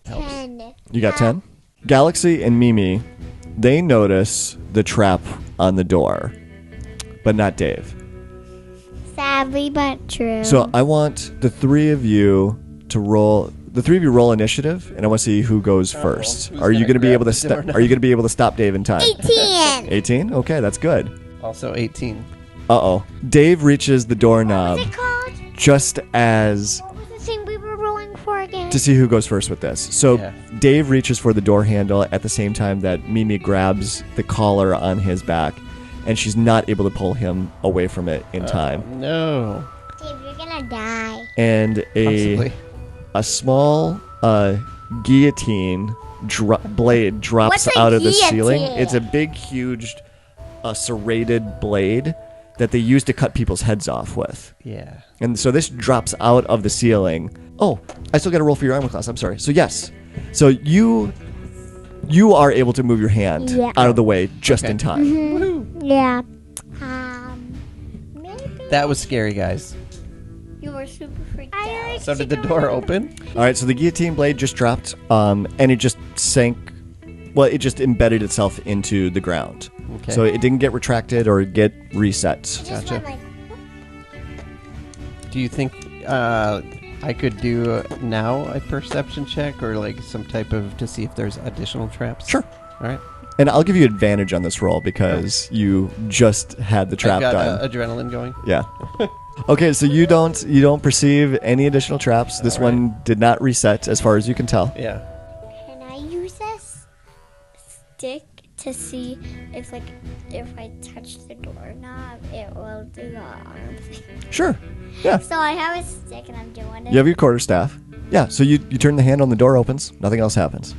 Speaker 2: 10.
Speaker 1: You got 10? Gallexsy and Mimi, they notice the trap on the door, but not Dave.
Speaker 2: Sadly, but true.
Speaker 1: So I want the three of you to roll. The three of you roll initiative, and I want to see who goes first.
Speaker 4: who's
Speaker 1: Are you
Speaker 4: gonna
Speaker 1: going to be
Speaker 4: grab
Speaker 1: able to
Speaker 4: the door now?
Speaker 1: Are you going to be able to stop Dave in time?
Speaker 2: 18.
Speaker 1: 18? Okay, that's good.
Speaker 4: Also 18.
Speaker 1: Uh-oh. Dave reaches the doorknob
Speaker 2: What's it called?
Speaker 1: just as
Speaker 2: What was the thing we were rolling for again?
Speaker 1: to see who goes first with this. So
Speaker 4: Yeah.
Speaker 1: Dave reaches for the door handle at the same time that Mimi grabs the collar on his back, and she's not able to pull him away from it in time.
Speaker 4: No.
Speaker 2: Dave, you're gonna die.
Speaker 1: And
Speaker 4: Possibly.
Speaker 1: a small guillotine blade drops
Speaker 2: What's a
Speaker 1: out of the ceiling.
Speaker 2: guillotine?
Speaker 1: It's a big, huge, serrated blade that they use to cut people's heads off with.
Speaker 4: Yeah.
Speaker 1: And so this drops out of the ceiling. Oh, I still got to roll for your armor class. I'm sorry. So yes. So you are able to move your hand
Speaker 2: Yeah.
Speaker 1: out of the way just
Speaker 4: Okay.
Speaker 1: in time.
Speaker 4: Woohoo.
Speaker 2: Yeah. Maybe.
Speaker 4: That was scary, guys.
Speaker 2: You were super freaked out.
Speaker 4: So did the door open?
Speaker 1: All right, so the guillotine blade just dropped, and it just sank. Well, it just embedded itself into the ground.
Speaker 4: Okay.
Speaker 1: So it didn't get retracted or get reset.
Speaker 2: It just
Speaker 4: Gotcha.
Speaker 2: went like,
Speaker 4: Do you think I could do now a perception check or like some type of to see if there's additional traps?
Speaker 1: Sure.
Speaker 4: All right.
Speaker 1: And I'll give you advantage on this roll because you just had the trap
Speaker 4: I've
Speaker 1: done.
Speaker 4: got adrenaline going.
Speaker 1: Yeah. Okay, so you don't perceive any additional traps. This
Speaker 4: All right.
Speaker 1: one did not reset, as far as you can tell.
Speaker 4: Yeah.
Speaker 2: can I use this stick to see if I touch the doorknob, it will do the arm thing?
Speaker 1: Sure. Yeah.
Speaker 2: So I have a stick and I'm doing it.
Speaker 1: You have your quarterstaff. Yeah. So you turn the handle and the door opens. Nothing else happens.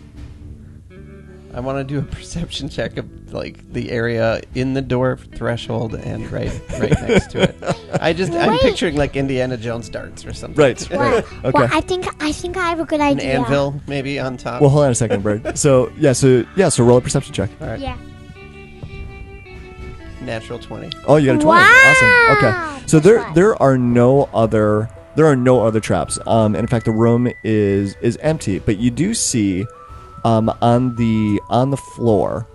Speaker 4: I want to do a perception check of like the area in the door threshold and right next to it. I'm
Speaker 2: Wait.
Speaker 4: picturing like Indiana Jones darts or something.
Speaker 1: Right.
Speaker 2: Well,
Speaker 1: Okay.
Speaker 2: well, I think I have a good
Speaker 4: An
Speaker 2: idea.
Speaker 4: anvil maybe on top.
Speaker 1: Well, hold on a second, Bird. So roll a perception check.
Speaker 4: All right.
Speaker 2: Yeah.
Speaker 4: Natural 20.
Speaker 1: Oh, you got a 20.
Speaker 2: Wow.
Speaker 1: Awesome. Okay. So
Speaker 2: That's fun.
Speaker 1: there are no other traps. And in fact, the room is empty. But you do see on the floor,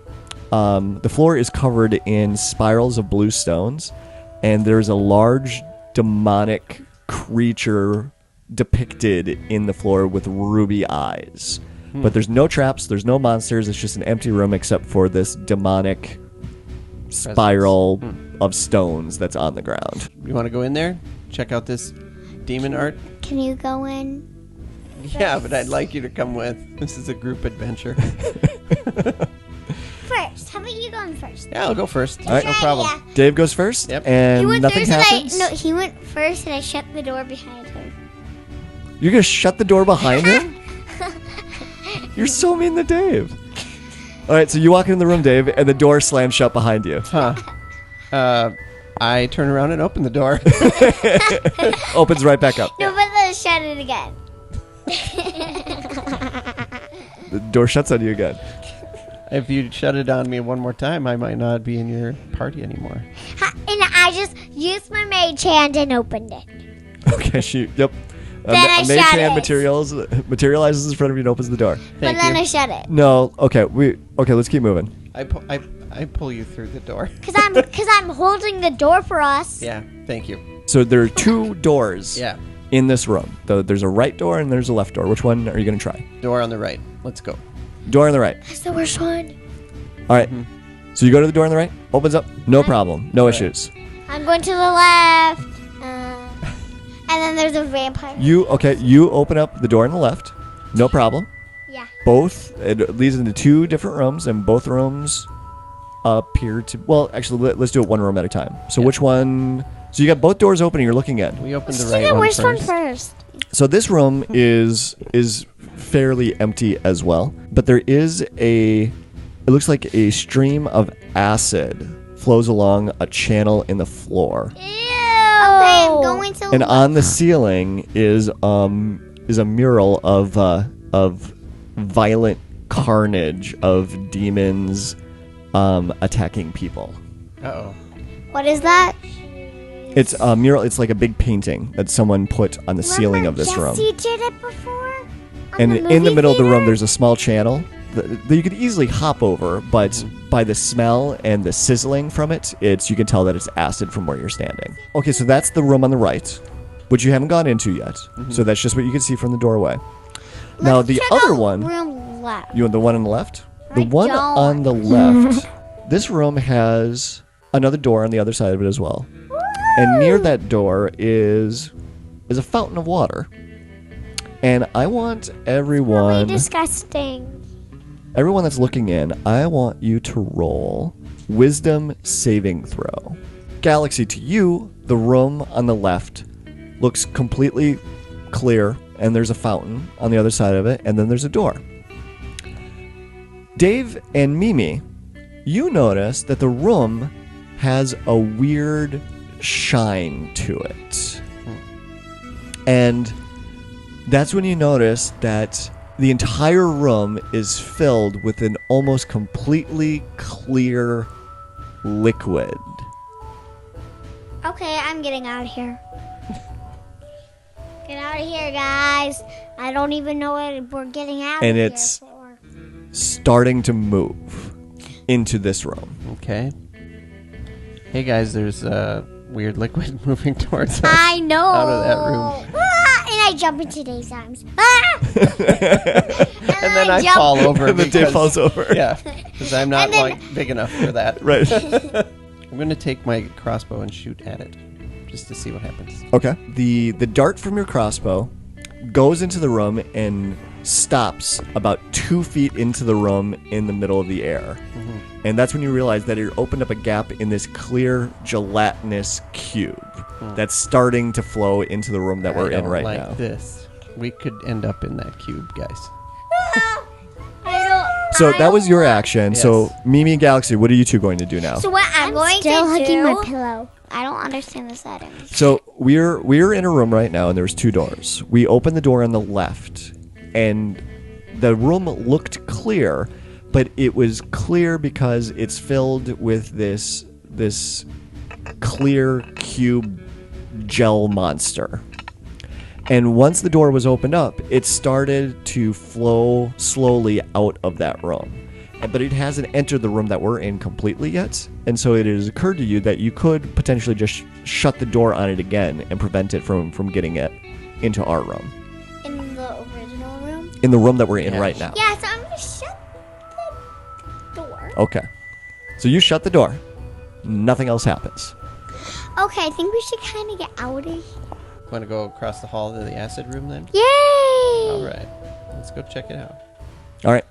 Speaker 1: the floor is covered in spirals of blue stones, and there's a large demonic creature depicted in the floor with ruby eyes. But there's no traps. There's no monsters. It's just an empty room except for this demonic spiral of stones that's on the ground.
Speaker 4: You want to go in there? Check out this demon art?
Speaker 2: Can you go in?
Speaker 4: Yeah, but I'd like you to come with. This is a group adventure.
Speaker 2: First. How about you going first?
Speaker 4: Yeah, I'll go first.
Speaker 1: All right.
Speaker 4: No problem.
Speaker 2: Yeah.
Speaker 1: Dave goes first,
Speaker 4: Yep.
Speaker 1: and
Speaker 2: He went
Speaker 1: nothing
Speaker 2: first
Speaker 1: happens.
Speaker 2: and he went first and I shut the door behind him.
Speaker 1: You're gonna shut the door behind him? You're so mean to Dave. All right, so you walk into the room, Dave, and the door slams shut behind you.
Speaker 4: Huh. I turn around and open the door.
Speaker 1: Opens right back up.
Speaker 2: No, but then shut it again.
Speaker 1: The door shuts on you again.
Speaker 4: If you shut it on me one more time, I might not be in your party anymore.
Speaker 2: And I just used my mage hand and opened it.
Speaker 1: Okay, yep.
Speaker 2: Then I
Speaker 1: a mage
Speaker 2: shut
Speaker 1: hand
Speaker 2: it.
Speaker 1: materializes in front of you and opens the door.
Speaker 2: But
Speaker 4: Thank
Speaker 2: then
Speaker 4: you.
Speaker 2: I shut it.
Speaker 1: No, okay, let's keep moving.
Speaker 4: I pull you through the door.
Speaker 2: Cause I'm holding the door for us.
Speaker 4: Yeah, thank you.
Speaker 1: So there are 2 doors
Speaker 4: Yeah,
Speaker 1: in this room. There's a right door and there's a left door. Which one are you going to try?
Speaker 4: door on the right. Let's go.
Speaker 1: Door on the right.
Speaker 2: That's the worst one.
Speaker 1: All right. So you go to the door on the right. Opens up. No problem. No issues.
Speaker 2: I'm going to the left. And then there's a vampire.
Speaker 1: You open up the door on the left. No problem.
Speaker 2: Yeah.
Speaker 1: It leads into 2 different rooms, and both rooms appear to... Well, actually, let's do it one room at a time. So which one... So you got both doors open and you're looking in.
Speaker 4: We opened the
Speaker 2: Let's
Speaker 4: right
Speaker 2: do the
Speaker 4: one
Speaker 2: worst one
Speaker 4: first.
Speaker 2: first.
Speaker 1: So this room is fairly empty as well, but there is it looks like a stream of acid flows along a channel in the floor.
Speaker 2: Ew. Okay, I'm going to.
Speaker 1: And on the ceiling is a mural of violent carnage of demons attacking people.
Speaker 4: Uh-oh.
Speaker 2: What is that?
Speaker 1: It's a mural. It's like a big painting that someone put on the ceiling of this room.
Speaker 2: Jesse did it before.
Speaker 1: And in the middle of the room, there's a small channel that you could easily hop over, but by the smell and the sizzling from it, you can tell that it's acid from where you're standing. Okay, so that's the room on the right, which you haven't gone into yet. So that's just what you can see from the doorway. Now the other one,
Speaker 2: Room left.
Speaker 1: you want the one on the left? The
Speaker 2: I
Speaker 1: one
Speaker 2: don't.
Speaker 1: on the left. This room has another door on the other side of it as well. And near that door is a fountain of water. And I want
Speaker 2: Really
Speaker 1: everyone
Speaker 2: disgusting.
Speaker 1: that's looking in, I want you to roll wisdom saving throw. Gallexsy, to you, the room on the left looks completely clear, and there's a fountain on the other side of it, and then there's a door. Dave and Mimi, you notice that the room has a weird shine to it. And that's when you notice that the entire room is filled with an almost completely clear liquid.
Speaker 2: Okay, I'm getting out of here. Get out of here, guys. I don't even know what we're getting out
Speaker 1: And
Speaker 2: of
Speaker 1: it's-
Speaker 2: here for.
Speaker 1: Starting to move into this room.
Speaker 4: Okay. Hey guys, there's a weird liquid moving towards us.
Speaker 2: I know.
Speaker 4: Out of that room.
Speaker 2: Ah, and I jump into Dave's arms. Ah!
Speaker 4: And then I
Speaker 2: jump.
Speaker 4: fall over.
Speaker 1: And then Dave
Speaker 4: because-
Speaker 1: falls over.
Speaker 4: Yeah, because I'm not
Speaker 2: And then-
Speaker 4: like big enough for that.
Speaker 1: Right.
Speaker 4: I'm going to take my crossbow and shoot at it, just to see what happens.
Speaker 1: Okay. The dart from your crossbow goes into the room and stops about 2 feet into the room in the middle of the air. And that's when you realize that it opened up a gap in this clear gelatinous cube that's starting to flow into the room that we're
Speaker 4: I
Speaker 1: in
Speaker 4: don't
Speaker 1: right
Speaker 4: like
Speaker 1: now.
Speaker 4: this. We could end up in that cube, guys.
Speaker 1: So that was your action.
Speaker 4: Yes.
Speaker 1: So Mimi and Gallexsy, what are you two going to do now?
Speaker 2: So what I'm going
Speaker 5: still
Speaker 2: to
Speaker 5: hugging
Speaker 2: do?
Speaker 5: my pillow.
Speaker 2: I don't understand the settings.
Speaker 1: So we're in a room right now, and there's 2 doors. We opened the door on the left, and the room looked clear, but it was clear because it's filled with this clear cube gel monster. And once the door was opened up, it started to flow slowly out of that room. But it hasn't entered the room that we're in completely yet. And so it has occurred to you that you could potentially just shut the door on it again and prevent it from getting it into our room.
Speaker 2: In the original room?
Speaker 1: In the room that we're in
Speaker 4: Yeah.
Speaker 1: right now.
Speaker 2: Yeah, so I'm going to shut the door.
Speaker 1: Okay. So you shut the door. Nothing else happens.
Speaker 2: Okay, I think we should kind of get out of here.
Speaker 4: Want to go across the hall to the acid room then?
Speaker 2: Yay!
Speaker 4: All right. Let's go check it out.
Speaker 1: All right.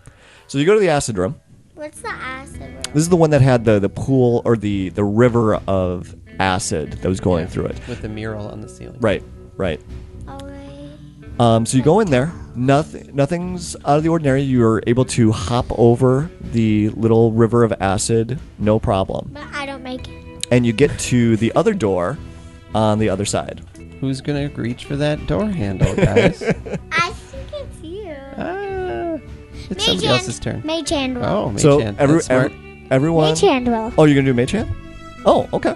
Speaker 1: So you go to the acid room.
Speaker 2: What's the acid room?
Speaker 1: This is the one that had the pool or the river of acid that was going
Speaker 4: Yeah,
Speaker 1: through it.
Speaker 4: With the mural on the ceiling.
Speaker 1: Right.
Speaker 2: Alright.
Speaker 1: So you go in there. Nothing's out of the ordinary. You're able to hop over the little river of acid, no problem.
Speaker 2: But I don't make it.
Speaker 1: And you get to the other door on the other side.
Speaker 4: Who's going to reach for that door handle, guys?
Speaker 2: I think it's you.
Speaker 4: It's somebody else's turn.
Speaker 2: Mage hand roll.
Speaker 4: Oh, Mage
Speaker 1: So
Speaker 4: Hand. That's smart.
Speaker 1: everyone.
Speaker 2: Mage hand roll.
Speaker 1: Oh, you're gonna do mage hand? Oh, okay.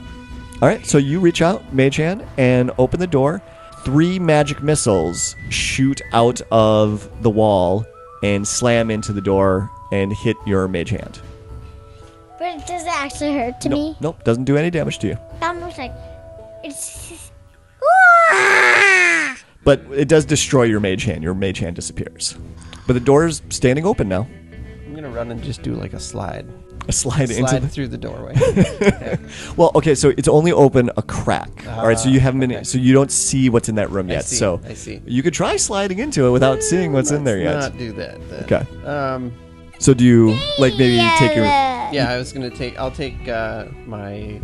Speaker 1: All right. So you reach out, mage hand, and open the door. 3 magic missiles shoot out of the wall and slam into the door and hit your mage hand.
Speaker 2: But does it actually hurt to me?
Speaker 1: Nope, doesn't do any damage to you.
Speaker 2: Almost like it's.
Speaker 1: But it does destroy your mage hand. Your mage hand disappears. But the door's standing open now.
Speaker 4: I'm gonna run and just do like a slide.
Speaker 1: A slide into the...
Speaker 4: through the doorway. Yeah.
Speaker 1: Well, okay, so it's only open a crack. All right, so you haven't been, so you don't see what's in that room yet.
Speaker 4: I see.
Speaker 1: You could try sliding into it without seeing what's in there yet.
Speaker 4: Not do that. Then.
Speaker 1: Okay. So do you like maybe take your?
Speaker 4: Yeah, I was gonna take. I'll take my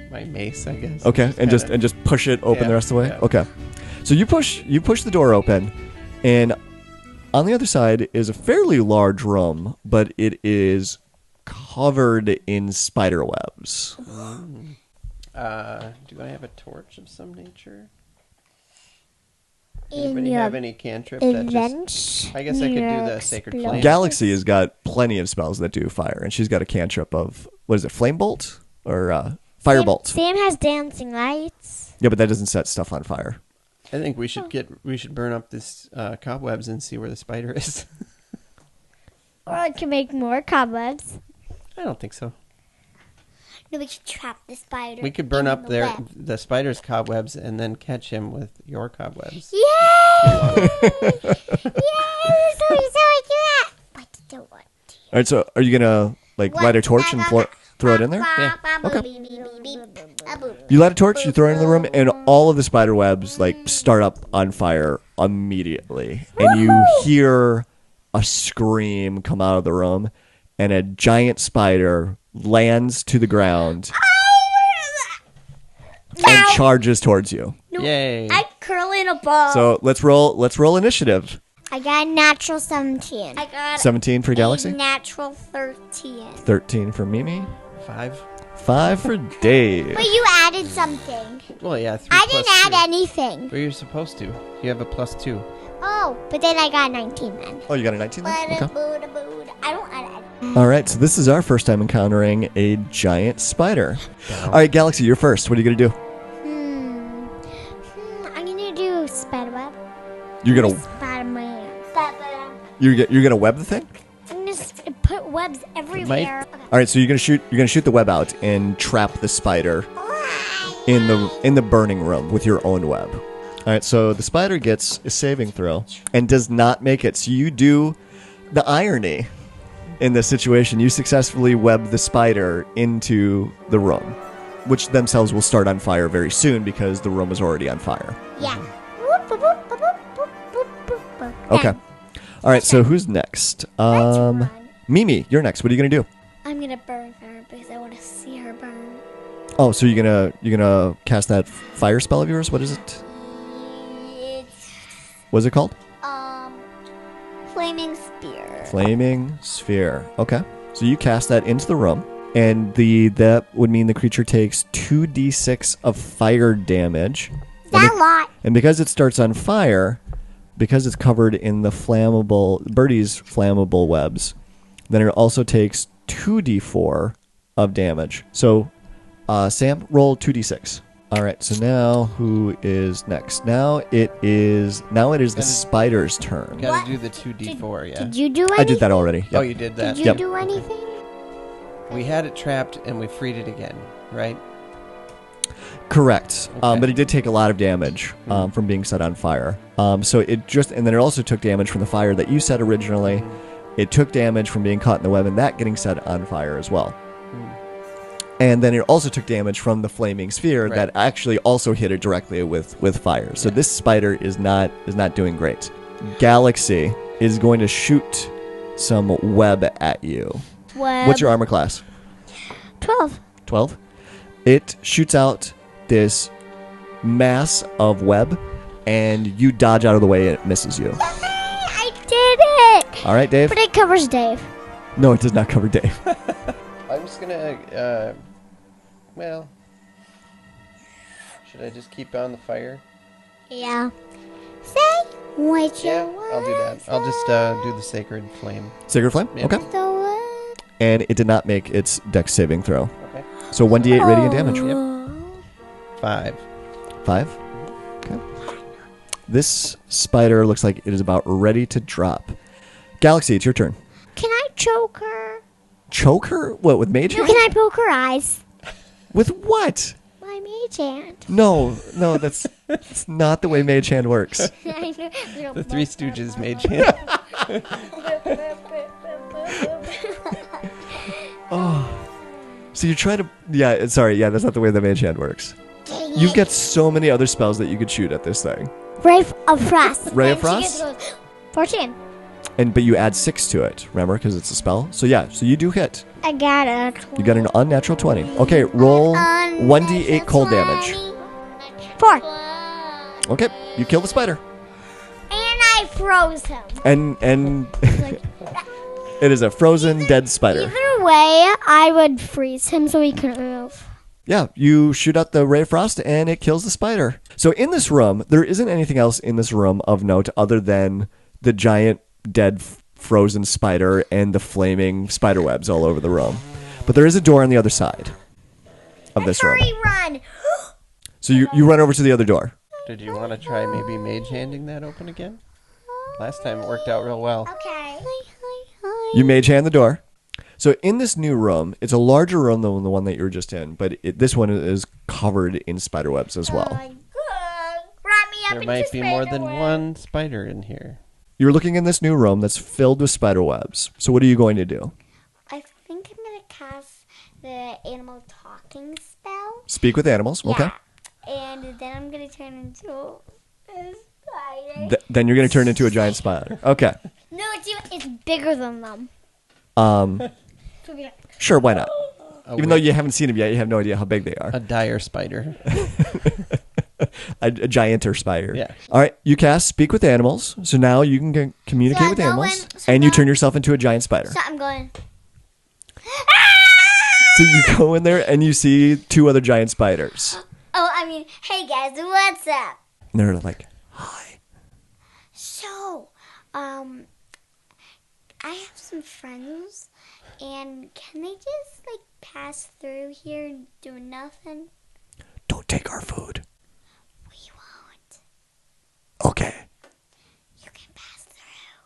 Speaker 4: mace, I guess.
Speaker 1: Okay, and just push it open the rest of the way.
Speaker 4: Yeah.
Speaker 1: Okay. So you push the door open, and on the other side is a fairly large room, but it is covered in spider webs.
Speaker 4: Do I have a torch of some nature? Anybody have any cantrip that just... I guess I could do the sacred flame.
Speaker 1: Gallexsy has got plenty of spells that do fire, and she's got a cantrip of, what is it, flame bolt or firebolt?
Speaker 2: Sam has dancing lights.
Speaker 1: Yeah, but that doesn't set stuff on fire.
Speaker 4: I think we should burn up this cobwebs and see where the spider is.
Speaker 2: Or I can make more cobwebs.
Speaker 4: I don't think so.
Speaker 2: No, we should trap the spider.
Speaker 4: We could burn up
Speaker 2: the web.
Speaker 4: the spider's cobwebs and then catch him with your cobwebs.
Speaker 2: Yay! Yay! So do that. But I don't want to.
Speaker 1: All right, so are you gonna light a torch and throw it in there?
Speaker 4: Yeah.
Speaker 1: Okay. You light a torch, you throw it in the room, and all of the spider webs start up on fire immediately, and you hear a scream come out of the room, and a giant spider lands to the ground and charges towards you.
Speaker 4: Yay!
Speaker 2: I curl in a ball.
Speaker 1: So let's roll initiative.
Speaker 2: I got a natural 17. I got
Speaker 1: 17 for
Speaker 2: a
Speaker 1: Gallexsy.
Speaker 2: natural 13.
Speaker 1: 13 for Mimi.
Speaker 4: 5.
Speaker 1: 5 for Dave.
Speaker 2: But you added something.
Speaker 4: Well, yeah. 3
Speaker 2: I didn't
Speaker 4: plus
Speaker 2: add
Speaker 4: 2.
Speaker 2: anything.
Speaker 4: Well, you're supposed to. You have a +2.
Speaker 2: Oh, but then I got 19 then.
Speaker 1: Oh, you got a 19 then? Okay.
Speaker 2: I don't add anything.
Speaker 1: All right, so this is our first time encountering a giant spider. All right, Gallexsy, you're first. What are you going to do?
Speaker 2: I'm going to do spiderweb.
Speaker 1: You're going to
Speaker 2: Spider-Man.
Speaker 1: you're going to web the thing?
Speaker 2: I'm going to put webs everywhere.
Speaker 1: All right, so you're going to shoot the web out and trap the spider in the burning room with your own web. All right, so the spider gets a saving throw and does not make it. So you do the irony in this situation. You successfully web the spider into the room, which themselves will start on fire very soon because the room is already on fire.
Speaker 2: Yeah.
Speaker 1: Okay. All right, so who's next? Mimi, you're next. What are you going to do?
Speaker 2: I'm going to burn her because I want to see her burn.
Speaker 1: Oh, so you're gonna cast that fire spell of yours? What is it? What's it called?
Speaker 2: Flaming Spear.
Speaker 1: Flaming Sphere. Okay. So you cast that into the room, and that would mean the creature takes 2d6 of fire damage.
Speaker 2: That's a lot.
Speaker 1: And because it starts on fire, because it's covered in the Birdie's flammable webs, then it also takes 2d4 of damage. So, Sam, roll 2d6. All right, so now who is next? Now it is the spider's turn.
Speaker 4: Gotta do the 2d4, yeah.
Speaker 2: Did you do anything?
Speaker 1: I did that already. Yep.
Speaker 4: Oh, you did that?
Speaker 2: Did you do anything?
Speaker 4: We had it trapped and we freed it again, right?
Speaker 1: Correct.
Speaker 4: Okay.
Speaker 1: But it did take a lot of damage from being set on fire. So and then it also took damage from the fire that you set originally. It took damage from being caught in the web and that getting set on fire as well. And then it also took damage from the flaming sphere that actually also hit it directly with fire. So this spider is not doing great. Gallexsy is going to shoot some web at you.
Speaker 2: Web.
Speaker 1: What's your armor class?
Speaker 2: 12.
Speaker 1: 12. It shoots out this mass of web, and you dodge out of the way and it misses you.
Speaker 2: I did it!
Speaker 1: All right, Dave?
Speaker 2: But it covers Dave.
Speaker 1: No, it does not cover Dave.
Speaker 4: I'm just gonna, well, should I just keep on the fire?
Speaker 2: Yeah. Say what you want.
Speaker 4: I'll do that. I'll just do the sacred flame.
Speaker 1: Sacred Flame?
Speaker 4: Yeah.
Speaker 1: Okay.
Speaker 2: So what?
Speaker 1: And it did not make its dex saving throw.
Speaker 4: Okay.
Speaker 1: So 1d8 radiant damage.
Speaker 4: Yep. 5.
Speaker 1: 5. Okay. This spider looks like it is about ready to drop. Gallexsy, it's your turn.
Speaker 2: Can I choke her?
Speaker 1: choke her? What, with mage hand?
Speaker 2: Can I poke her eyes?
Speaker 1: With what?
Speaker 2: My mage hand.
Speaker 1: No, that's not the way mage hand works.
Speaker 4: The Three Stooges mage hand.
Speaker 1: So you're trying to... Yeah, sorry. Yeah, that's not the way the mage hand works. You've got so many other spells that you could shoot at this thing.
Speaker 2: Ray of Frost.
Speaker 1: Ray of
Speaker 2: And she
Speaker 1: Frost?
Speaker 2: gets 14.
Speaker 1: But you add 6 to it, remember? Because it's a spell. So yeah, so you do hit.
Speaker 2: I got it.
Speaker 1: You got an unnatural 20. Okay, roll 1d8 cold damage.
Speaker 2: 4.
Speaker 1: Okay, you kill the spider.
Speaker 2: And I froze him.
Speaker 1: And it is a frozen dead spider.
Speaker 2: Either way, I would freeze him so he couldn't move.
Speaker 1: Yeah, you shoot out the ray of frost and it kills the spider. So in this room, there isn't anything else in this room of note other than the giant dead frozen spider and the flaming spider webs all over the room. But there is a door on the other side of this room.
Speaker 2: Hurry, run.
Speaker 1: So you run over to the other door.
Speaker 4: Did you want to try maybe mage handing that open again? Last time it worked out real well.
Speaker 2: Okay.
Speaker 1: You mage hand the door. So in this new room, it's a larger room than the one that you were just in, but this one is covered in spider webs as well.
Speaker 2: Wrap me up
Speaker 4: There
Speaker 2: into
Speaker 4: might be more than
Speaker 2: spider web.
Speaker 4: one spider in here.
Speaker 1: You're looking in this new room that's filled with spider webs. So what are you going to do?
Speaker 2: I think I'm going to cast the animal talking spell.
Speaker 1: Speak with animals. Okay.
Speaker 2: Yeah. And then I'm going to turn into a spider.
Speaker 1: Then you're going to turn into a giant spider. Okay.
Speaker 2: No, it's bigger than them.
Speaker 1: Sure, why not? Even though
Speaker 4: wait.
Speaker 1: you haven't seen them yet, you have no idea how big they are.
Speaker 4: A dire spider.
Speaker 1: A gianter spider.
Speaker 4: Yeah.
Speaker 1: All right, you cast Speak with Animals. So now you can communicate
Speaker 2: So
Speaker 1: with
Speaker 2: I go
Speaker 1: animals,
Speaker 2: in- so
Speaker 1: and you
Speaker 2: now-
Speaker 1: turn yourself into a giant spider.
Speaker 2: So I'm going.
Speaker 1: So you go in there and you see 2 other giant spiders.
Speaker 2: Oh, I mean, hey guys, what's up?
Speaker 1: And they're like, hi.
Speaker 2: So, I have some friends, and can they just like pass through here and do nothing?
Speaker 1: Don't take our food.
Speaker 2: We won't.
Speaker 1: Okay.
Speaker 2: You can pass through.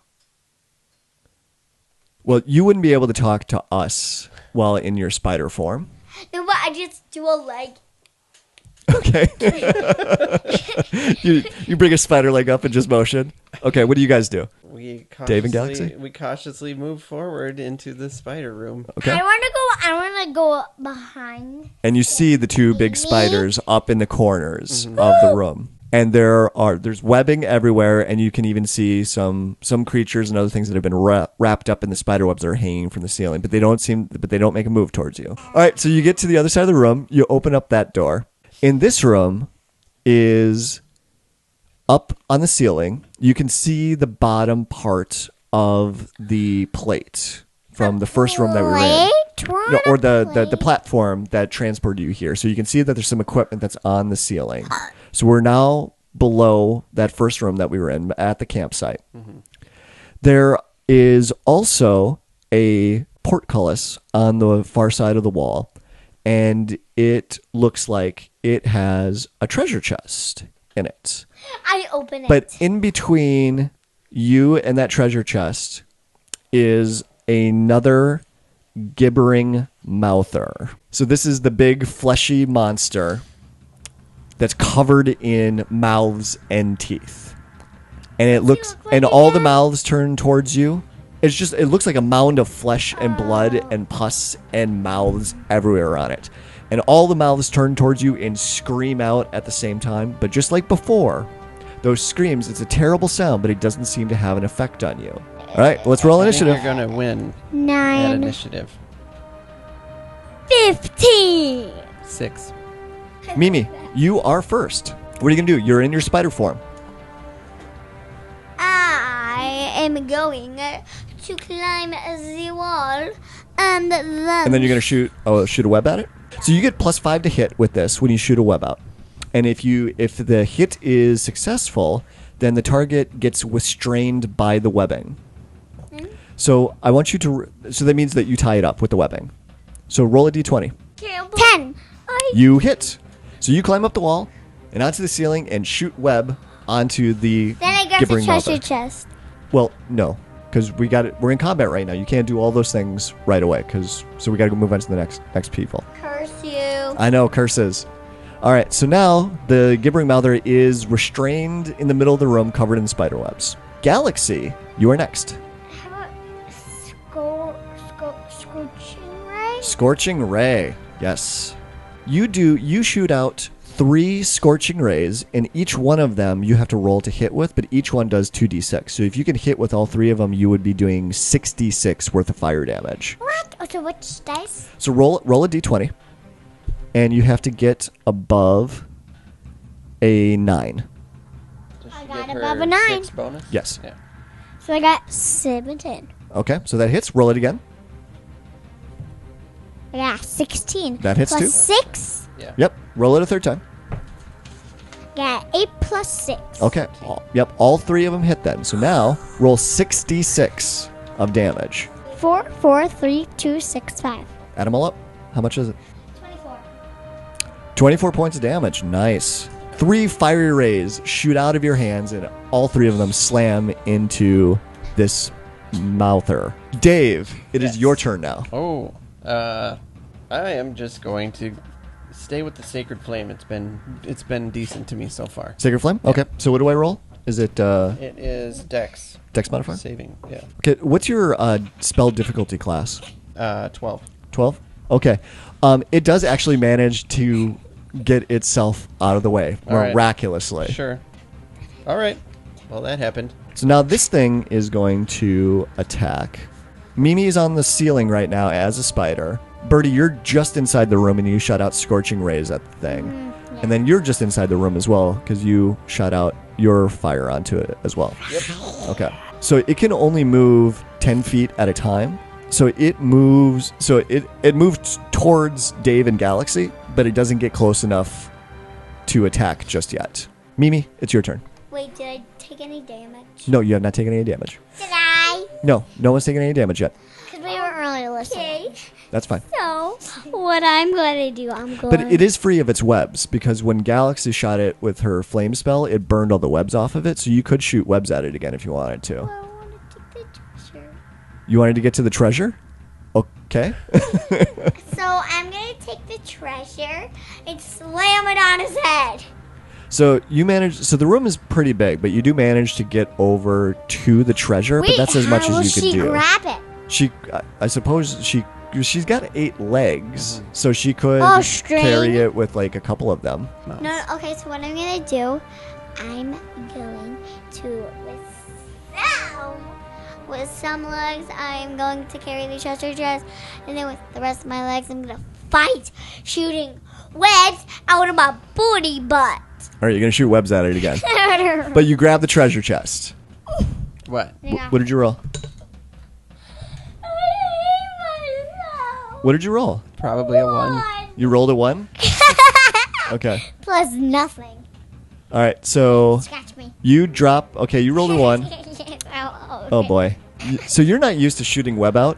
Speaker 1: Well, you wouldn't be able to talk to us while in your spider form.
Speaker 2: No, but I just do a leg.
Speaker 1: Okay. you bring a spider leg up and just motion. Okay, what do you guys do? Dave and Gallexsy?
Speaker 4: We cautiously move forward into the spider room.
Speaker 1: Okay.
Speaker 2: I want to go behind.
Speaker 1: And you see the 2 big spiders up in the corners of the room. And there's webbing everywhere, and you can even see some creatures and other things that have been wrapped up in the spider webs that are hanging from the ceiling, but they don't make a move towards you. All right, so you get to the other side of the room, you open up that door. In this room is up on the ceiling. You can see the bottom part of the plate from the first room that we were in. No, or the platform that transported you here. So you can see that there's some equipment that's on the ceiling. So we're now below that first room that we were in at the campsite. Mm-hmm. There is also a portcullis on the far side of the wall, and it looks like it has a treasure chest in it.
Speaker 2: I open it.
Speaker 1: But in between you and that treasure chest is another gibbering mouther. So this is the big fleshy monster that's covered in mouths and teeth. And it looks
Speaker 2: look like
Speaker 1: and
Speaker 2: it
Speaker 1: all the
Speaker 2: has-
Speaker 1: mouths turn towards you. It looks like a mound of flesh and blood and pus and mouths everywhere on it. And all the mouths turn towards you and scream out at the same time, but just like before, those screams, it's a terrible sound, but it doesn't seem to have an effect on you. All right, let's roll
Speaker 4: I think
Speaker 1: initiative.
Speaker 4: you're going to win that
Speaker 2: 9,
Speaker 4: initiative.
Speaker 2: 15.
Speaker 4: 6.
Speaker 1: Mimi, you are first. What are you going to do? You're in your spider form.
Speaker 2: I am going to climb the wall and
Speaker 1: And then you're going to shoot a web at it. So you get +5 to hit with this when you shoot a web out. And if the hit is successful, then the target gets restrained by the webbing. So I want you to. So that means that you tie it up with the webbing. So roll a d20.
Speaker 2: 10.
Speaker 1: You hit. So you climb up the wall and onto the ceiling and shoot web onto the
Speaker 2: Then I grab the
Speaker 1: gibbering
Speaker 2: treasure
Speaker 1: mouther.
Speaker 2: chest.
Speaker 1: Well, no, because we're in combat right now. You can't do all those things right away, so we got to move on to the next people.
Speaker 2: Curse you.
Speaker 1: I know, curses. All right, so now the gibbering mouther is restrained in the middle of the room, covered in spider webs. Gallexsy, you are next.
Speaker 2: How about scorching ray?
Speaker 1: Scorching ray, yes. You shoot out 3 scorching rays, and each one of them you have to roll to hit with, but each one does 2d6. So if you can hit with all 3 of them, you would be doing 66 worth of fire damage.
Speaker 2: What? Oh, so which dice?
Speaker 1: So roll a d20, and you have to get above a 9.
Speaker 4: Does
Speaker 2: I
Speaker 4: she
Speaker 2: got
Speaker 4: get
Speaker 2: above
Speaker 4: her
Speaker 2: a 9.
Speaker 4: 6 bonus?
Speaker 1: Yes.
Speaker 4: Yeah.
Speaker 2: So I got 17.
Speaker 1: Okay, so that hits. Roll it again.
Speaker 2: I got 16.
Speaker 1: That hits
Speaker 2: plus
Speaker 1: too.
Speaker 2: 6.
Speaker 4: Yeah.
Speaker 1: Yep, roll it a third time.
Speaker 2: Got 8 plus 6.
Speaker 1: Okay, all 3 of them hit then. So now roll 66 of damage.
Speaker 2: 4, 4, 3, 2, 6, 5.
Speaker 1: Add them all up. How much is it?
Speaker 2: 24.
Speaker 1: 24 points of damage. Nice. 3 fiery rays shoot out of your hands, and all 3 of them slam into this mouther. Dave, it is your turn now.
Speaker 4: Oh, I am just going to stay with the sacred flame. It's been decent to me so far.
Speaker 1: Sacred Flame? Okay, so what do I roll? Is it
Speaker 4: It is Dex
Speaker 1: Dex modifier?
Speaker 4: saving. Yeah.
Speaker 1: Okay, what's your spell difficulty class?
Speaker 4: 12.
Speaker 1: 12? Okay. It does actually manage to get itself out of the way
Speaker 4: All right.
Speaker 1: miraculously.
Speaker 4: Sure. All right. Well, that happened.
Speaker 1: So now this thing is going to attack. Mimi's on the ceiling right now as a spider. Birdie, you're just inside the room and you shot out scorching rays at the thing. And then you're just inside the room as well because you shot out your fire onto it as well.
Speaker 4: Yep.
Speaker 1: Okay. So it can only move 10 feet at a time. So it moves. So it moves towards Dave and Gallexsy, but it doesn't get close enough to attack just yet. Mimi, it's your turn.
Speaker 2: Wait, did I take any damage?
Speaker 1: No, you have not taken any damage.
Speaker 2: Did I?
Speaker 1: No one's taken any damage yet.
Speaker 2: Because we weren't really listening.
Speaker 1: That's fine.
Speaker 2: So, what I'm going to do,
Speaker 1: But it is free of its webs because when Gallexsy shot it with her flame spell, it burned all the webs off of it. So you could shoot webs at it again if you wanted to.
Speaker 2: I want to take the treasure.
Speaker 1: You wanted to get to the treasure? Okay.
Speaker 2: So, I'm going to take the treasure and slam it on his head.
Speaker 1: So you managed. So the room is pretty big, but you do manage to get over to the treasure. But that's as much as you could do.
Speaker 2: Grab it?
Speaker 1: She, I suppose she's got 8 legs, so she could
Speaker 2: string.
Speaker 1: carry it with like a couple of them.
Speaker 2: No, okay, so what I'm going to do, I'm going to, with some legs, I'm going to carry the treasure chest, and then with the rest of my legs, I'm going to fight shooting webs out of my booty butt.
Speaker 1: All right, you're gonna shoot webs at it again. But you grab the treasure chest.
Speaker 4: What?
Speaker 2: Yeah.
Speaker 1: What did you roll? What did you roll?
Speaker 4: Probably a 1.
Speaker 1: You rolled a 1? Okay.
Speaker 2: Plus nothing.
Speaker 1: All right, so
Speaker 2: Scratch me.
Speaker 1: you drop. Okay, you rolled a 1. Oh boy. So you're not used to shooting web out.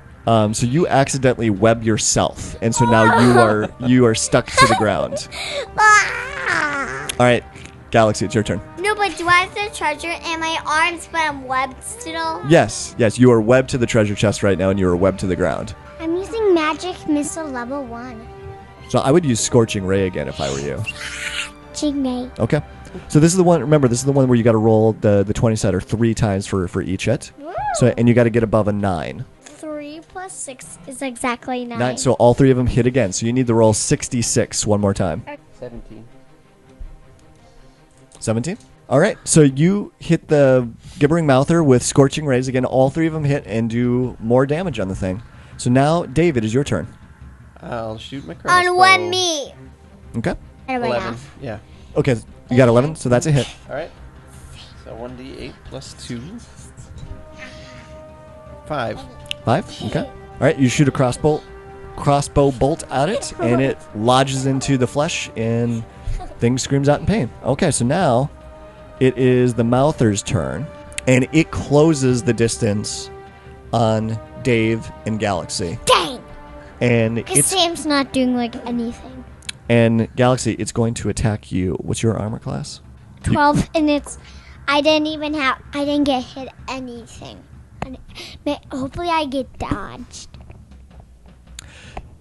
Speaker 1: So you accidentally web yourself, and so now you are stuck to the ground. All right, Gallexsy, it's your turn.
Speaker 2: No, but do I have the treasure and my arms, but I'm webbed still?
Speaker 1: Yes, you are webbed to the treasure chest right now, and you are webbed to the ground.
Speaker 2: I'm using magic missile level 1.
Speaker 1: So I would use Scorching Ray again if I were you.
Speaker 2: Jigme.
Speaker 1: Okay. So this is the one. Remember, this is the one where you got to roll the 20 sider 3 times for each hit. So and you got to get above a 9.
Speaker 2: 3 plus 6 is exactly 9.
Speaker 1: 9. So all 3 of them hit again. So you need to roll 66 one more time.
Speaker 4: 17.
Speaker 1: 17. All right. So you hit the gibbering mouther with Scorching Rays again. All 3 of them hit and do more damage on the thing. So now, David, is your turn.
Speaker 4: I'll shoot my crossbow.
Speaker 2: On one me.
Speaker 1: Okay.
Speaker 4: 11. Yeah.
Speaker 1: Okay. You got 11. So that's a hit.
Speaker 4: All right. So 1d8 plus 2. 5.
Speaker 1: 5. Okay. All right. You shoot a crossbow bolt at it, and it lodges into the flesh, and thing screams out in pain. Okay. So now it is the mouther's turn, and it closes the distance on Dave and Gallexsy.
Speaker 2: Dang.
Speaker 1: And
Speaker 2: Because
Speaker 1: it's
Speaker 2: Sam's not doing like anything.
Speaker 1: and Gallexsy, it's going to attack you. What's your armor class?
Speaker 2: 12, and I didn't get hit anything. Hopefully I get dodged.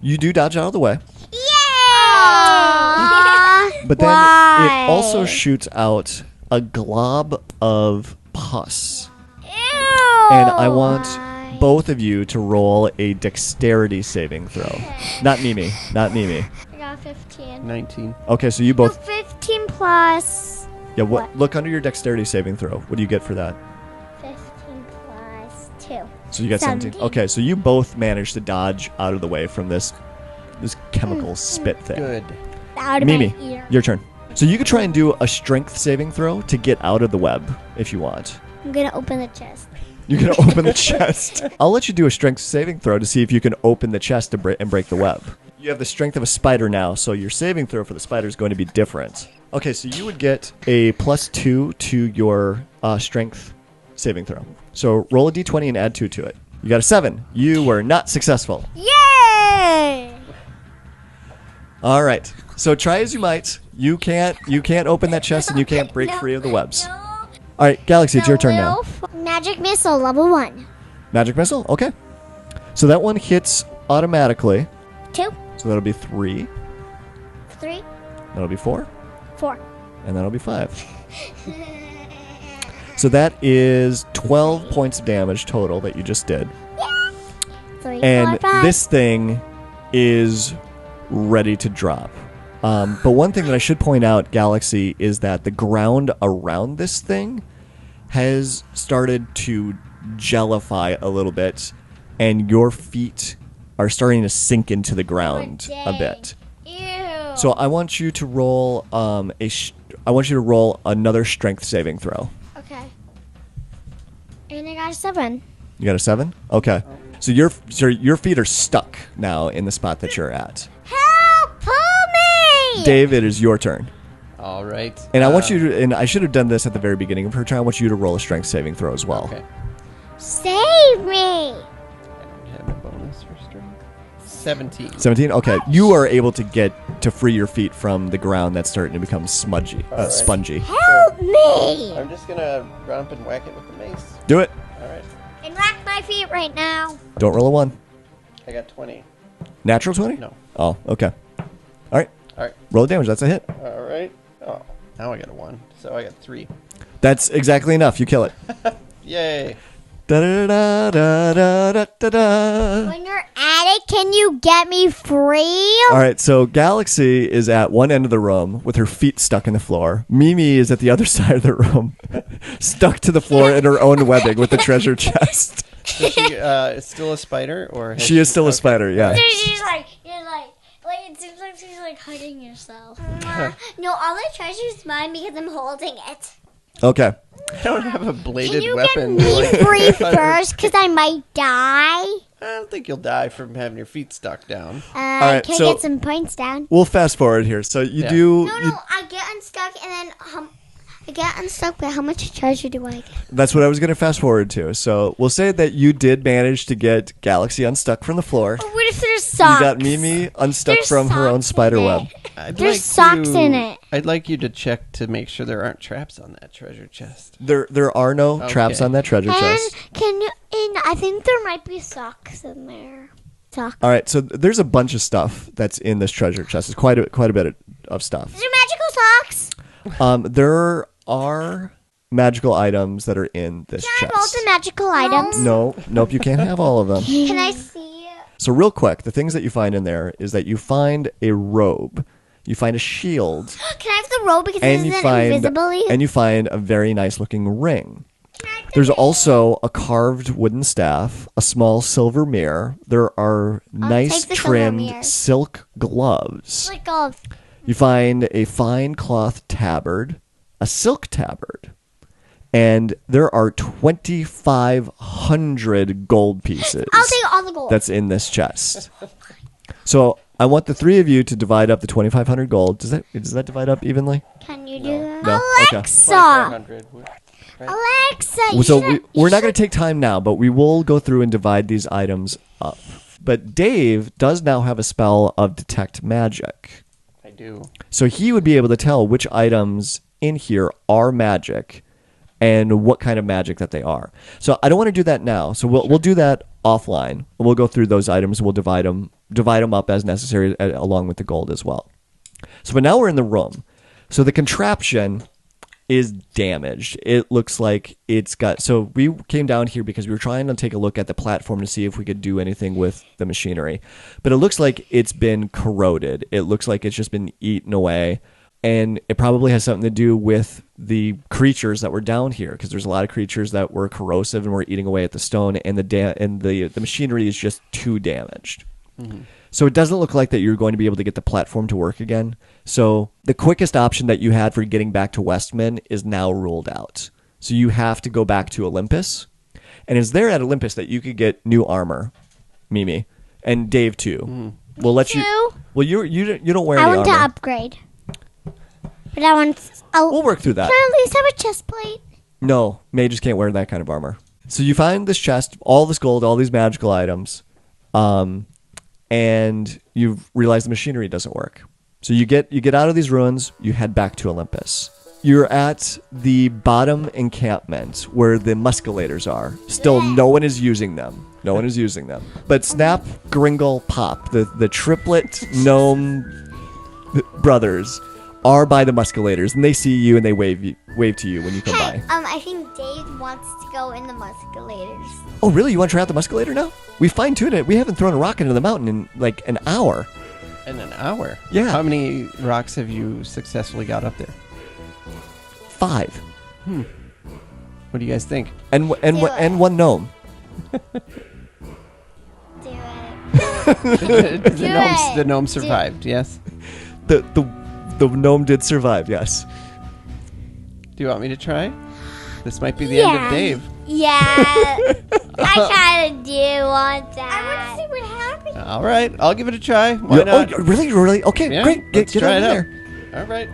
Speaker 1: You do dodge out of the way,
Speaker 2: Yay!
Speaker 1: but then
Speaker 2: Why?
Speaker 1: it also shoots out a glob of pus.
Speaker 2: Ew!
Speaker 1: And I want
Speaker 2: Why?
Speaker 1: both of you to roll a dexterity saving throw. Not Mimi. Not Mimi.
Speaker 2: I got 15.
Speaker 4: 19.
Speaker 1: Okay, so you
Speaker 2: No,
Speaker 1: both.
Speaker 2: 15 plus
Speaker 1: Yeah.
Speaker 2: what?
Speaker 1: Look under your dexterity saving throw. What do you get for that?
Speaker 2: 15 plus 2.
Speaker 1: So you get 17.
Speaker 2: 17.
Speaker 1: Okay, so you both managed to dodge out of the way from this chemical spit thing.
Speaker 4: Good.
Speaker 2: Out of
Speaker 1: Mimi,
Speaker 2: my ear.
Speaker 1: your turn. So you could try and do a strength saving throw to get out of the web if you want.
Speaker 2: I'm gonna open the chest.
Speaker 1: You're going to open the chest. I'll let you do a strength saving throw to see if you can open the chest and break the web. You have the strength of a spider now, so your saving throw for the spider is going to be different. Okay, so you would get a +2 to your strength saving throw. So roll a d20 and add 2 to it. You got a 7. You were not successful.
Speaker 2: Yay!
Speaker 1: All right. So try as you might, you can't open that chest and you can't break free of the webs.
Speaker 2: No.
Speaker 1: All right, Gallexsy, it's your turn now.
Speaker 2: Magic missile level 1.
Speaker 1: Magic missile. Okay. So that one hits automatically.
Speaker 2: 2,
Speaker 1: So that'll be 3.
Speaker 2: 3,
Speaker 1: That'll be 4.
Speaker 2: 4.
Speaker 1: And that'll be 5. So that is 12 points of damage total that you just did.
Speaker 2: 3,
Speaker 1: And
Speaker 2: 4, 5.
Speaker 1: this thing is ready to drop. But one thing that I should point out, Gallexsy, is that the ground around this thing has started to gellify a little bit, and your feet are starting to sink into the ground a bit.
Speaker 2: Ew.
Speaker 1: So I want you to roll I want you to roll another strength saving throw.
Speaker 2: Okay. And I got a 7.
Speaker 1: You got a 7? Okay. So your feet are stuck now in the spot that you're at.
Speaker 2: Help! Pull me!
Speaker 1: Dave, it is your turn.
Speaker 4: All right.
Speaker 1: And I want you to, and I should have done this at the very beginning of her turn. I want you to roll a strength saving throw as well.
Speaker 4: Okay.
Speaker 2: Save me!
Speaker 4: I don't have a bonus for strength. 17.
Speaker 1: 17? Okay. You are able to get to free your feet from the ground that's starting to become smudgy,
Speaker 4: right.
Speaker 1: spongy.
Speaker 2: Help me!
Speaker 4: I'm just going to run up and whack it with the mace.
Speaker 1: Do it.
Speaker 4: All right.
Speaker 2: And rack my feet right now.
Speaker 1: Don't roll a 1.
Speaker 4: I got 20.
Speaker 1: Natural 20?
Speaker 4: No.
Speaker 1: Oh, okay. All right.
Speaker 4: All right.
Speaker 1: Roll the damage. That's a hit.
Speaker 4: All right. Oh, now I got a 1. So I got 3.
Speaker 1: That's exactly enough. You kill it.
Speaker 4: Yay.
Speaker 1: Da-da-da-da-da-da-da-da.
Speaker 2: When you're at it, can you get me free?
Speaker 1: All right, so Gallexsy is at one end of the room with her feet stuck in the floor. Mimi is at the other side of the room, stuck to the floor in her own webbing with the treasure chest.
Speaker 4: So she still a spider, or has
Speaker 1: She is still a
Speaker 4: okay.
Speaker 1: spider, yeah.
Speaker 2: She's like, it seems like she's like hugging yourself. No, all the treasure's mine because I'm holding it.
Speaker 1: Okay.
Speaker 4: I don't have a bladed
Speaker 2: Can you
Speaker 4: weapon.
Speaker 2: get me
Speaker 4: like-
Speaker 2: free first? Because I might die.
Speaker 4: I don't think you'll die from having your feet stuck down.
Speaker 1: right,
Speaker 2: Can
Speaker 1: so-
Speaker 2: I get some points down?
Speaker 1: We'll fast forward here. So you
Speaker 4: Yeah.
Speaker 1: do.
Speaker 2: No, I get unstuck and then I get unstuck, but how much treasure do I get?
Speaker 1: That's what I was going to fast forward to. So we'll say that you did manage to get Gallexsy unstuck from the floor.
Speaker 2: What if there's socks?
Speaker 1: You got Mimi unstuck
Speaker 2: There's
Speaker 1: from her own
Speaker 2: socks in
Speaker 1: spider
Speaker 2: it.
Speaker 1: web.
Speaker 2: There's socks in it.
Speaker 4: I'd like you to check to make sure there aren't traps on that treasure chest.
Speaker 1: There are no traps
Speaker 4: Okay.
Speaker 1: on that treasure
Speaker 2: And
Speaker 1: chest.
Speaker 2: I think there might be socks in there. Socks.
Speaker 1: All right, so there's a bunch of stuff that's in this treasure chest. It's quite a bit of stuff.
Speaker 2: Is there magical socks?
Speaker 1: There are magical items that are in this
Speaker 2: Can I have all
Speaker 1: chest.
Speaker 2: the magical items?
Speaker 1: Nope, you can't have all of them.
Speaker 2: Can I see?
Speaker 1: So real quick, the things that you find in there is that you find a robe, you find a shield,
Speaker 2: Can I have the robe because
Speaker 1: and
Speaker 2: this
Speaker 1: you
Speaker 2: isn't
Speaker 1: find
Speaker 2: invisibly?
Speaker 1: and you find a very nice looking ring. There's also a carved wooden staff, a small silver mirror. There are nice
Speaker 2: take the silver
Speaker 1: trimmed
Speaker 2: mirror.
Speaker 1: silk gloves.
Speaker 2: Like a
Speaker 1: You find a fine cloth tabard, a silk tabard, and there are 2,500 gold pieces.
Speaker 2: I'll take all the gold.
Speaker 1: That's in this chest. So I want the three of you to divide up the 2,500 gold. Does that divide up evenly?
Speaker 2: Can you do that?
Speaker 1: No? Okay.
Speaker 2: Alexa!
Speaker 4: 2,400.
Speaker 2: Alexa, you
Speaker 1: So
Speaker 2: should-
Speaker 1: we're not going to take time now, but we will go through and divide these items up. But Dave does now have a spell of detect magic.
Speaker 4: I do.
Speaker 1: So he would be able to tell which items in here are magic and what kind of magic that they are. So I don't want to do that now. So we'll do that offline. And we'll go through those items and we'll divide them up as necessary along with the gold as well. So but now we're in the room. So the contraption is damaged. It looks like it's got... So we came down here because we were trying to take a look at the platform to see if we could do anything with the machinery. But it looks like it's been corroded. It looks like it's just been eaten away. And it probably has something to do with the creatures that were down here, because there's a lot of creatures that were corrosive and were eating away at the stone, and the machinery is just too damaged. Mm-hmm. So it doesn't look like that you're going to be able to get the platform to work again. So the quickest option that you had for getting back to Westmin is now ruled out. So you have to go back to Olympus. And it's there at Olympus that you could get new armor, Mimi, and Dave too. Mm. We'll let you. Well, you don't wear any armor.
Speaker 2: I want to upgrade. But I want...
Speaker 1: We'll work through that.
Speaker 2: Can I at least have a chest plate?
Speaker 1: No, mages can't wear that kind of armor. So you find this chest, all this gold, all these magical items, and you realize the machinery doesn't work. So you get out of these ruins, you head back to Olympus. You're at the bottom encampment where the Muskelators are. Still, no one is using them. No one is using them. But Snap, Gringle, Pop, the triplet gnome brothers, are by the Muskelators, and they see you and they wave to you when you come by.
Speaker 2: I think Dave wants to go in the Muskelators.
Speaker 1: Oh, really? You want to try out the Muskelator now? We fine-tuned it. We haven't thrown a rock into the mountain in like an hour.
Speaker 4: In an hour?
Speaker 1: Yeah.
Speaker 4: How many rocks have you successfully got up there?
Speaker 1: 5.
Speaker 4: What do you guys think?
Speaker 1: And one gnome.
Speaker 2: Do it.
Speaker 4: The gnome survived, yes?
Speaker 1: The gnome did survive, yes.
Speaker 4: Do you want me to try? This might be the end of Dave.
Speaker 2: Yeah. I kind of do want that. I want to see what happens.
Speaker 4: All right, I'll give it a try. Why not?
Speaker 1: Oh, really? Okay,
Speaker 4: yeah,
Speaker 1: great. Get
Speaker 4: try
Speaker 1: out
Speaker 4: it
Speaker 1: of
Speaker 4: out.
Speaker 1: there.
Speaker 4: All right.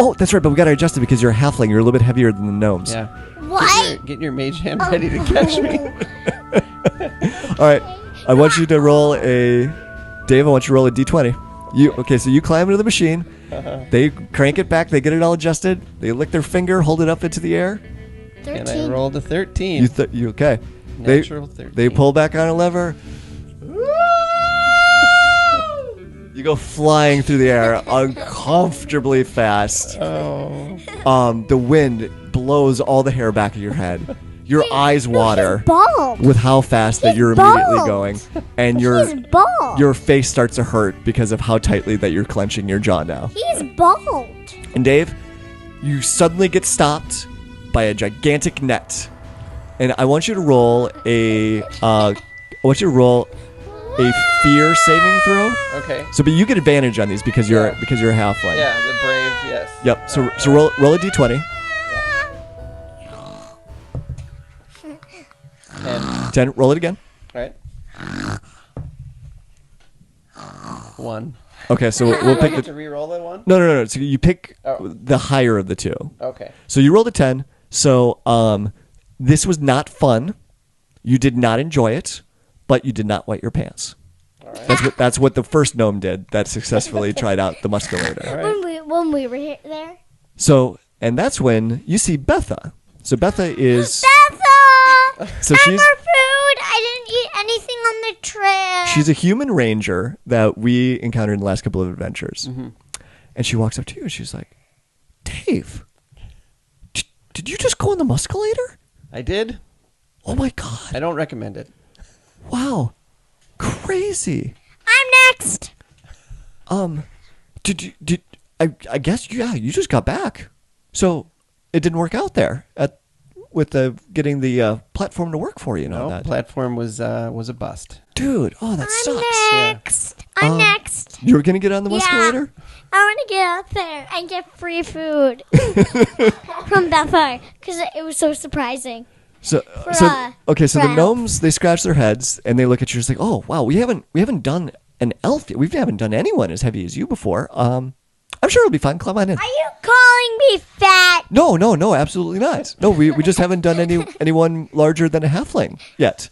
Speaker 1: Oh, that's right, but we got to adjust it because you're a halfling. You're a little bit heavier than the gnomes.
Speaker 4: Yeah.
Speaker 2: What?
Speaker 4: Get your mage hand ready to catch me.
Speaker 1: All right, I want you to roll a... Dave, I want you to roll a d20. So you climb into the machine. They crank it back. They get it all adjusted. They lick their finger, hold it up into the air.
Speaker 2: 13.
Speaker 4: And I rolled a 13.
Speaker 1: You okay?
Speaker 4: Natural 13.
Speaker 1: They pull back on a lever. You go flying through the air uncomfortably fast.
Speaker 4: Oh.
Speaker 1: The wind blows all the hair back of your head. Your eyes water
Speaker 2: Bald.
Speaker 1: with how fast that you're
Speaker 2: bald.
Speaker 1: immediately going, and
Speaker 2: He's bald.
Speaker 1: your face starts to hurt because of how tightly that you're clenching your jaw now.
Speaker 2: He's bald.
Speaker 1: And Dave, you suddenly get stopped by a gigantic net, and I want you to roll a fear saving throw.
Speaker 4: Okay.
Speaker 1: So, but you get advantage on these because you're a halfling.
Speaker 4: Yeah, the brave, yes.
Speaker 1: Yep. So roll a d20. 10. Roll it again.
Speaker 4: All right. 1.
Speaker 1: Okay, so we'll pick
Speaker 4: to re-roll that one?
Speaker 1: No. So you pick the higher of the two.
Speaker 4: Okay.
Speaker 1: So you rolled a 10. So this was not fun. You did not enjoy it, but you did not wet your pants.
Speaker 4: All right.
Speaker 1: That's what the first gnome did that successfully tried out the Muskelator.
Speaker 4: All right.
Speaker 2: When we were there.
Speaker 1: So, and that's when you see Betha. So Betha is...
Speaker 2: Betha!
Speaker 1: So
Speaker 2: I
Speaker 1: she's...
Speaker 2: have more food. I didn't eat anything on the trip.
Speaker 1: She's a human ranger that we encountered in the last couple of adventures. Mm-hmm. And she walks up to you and she's like, Dave, did you just go on the Muskelator?
Speaker 4: I did.
Speaker 1: Oh my God.
Speaker 4: I don't recommend it.
Speaker 1: Wow. Crazy.
Speaker 2: I'm next.
Speaker 1: I guess, yeah, you just got back. So it didn't work out there with getting the platform to work for you.
Speaker 4: No,
Speaker 1: that
Speaker 4: platform was a bust.
Speaker 1: Dude, oh, that sucks.
Speaker 2: Next. Yeah. I'm next.
Speaker 1: You're going to get on the Muskelator?
Speaker 2: I want to get up there and get free food from Betha because it was so surprising.
Speaker 1: So the gnomes, they scratch their heads and they look at you and like, oh, wow, we haven't done an elf yet. We haven't done anyone as heavy as you before. I'm sure it'll be fun. Climb on in.
Speaker 2: Are you calling me fat?
Speaker 1: No, absolutely not. No, we just haven't done anyone larger than a halfling yet.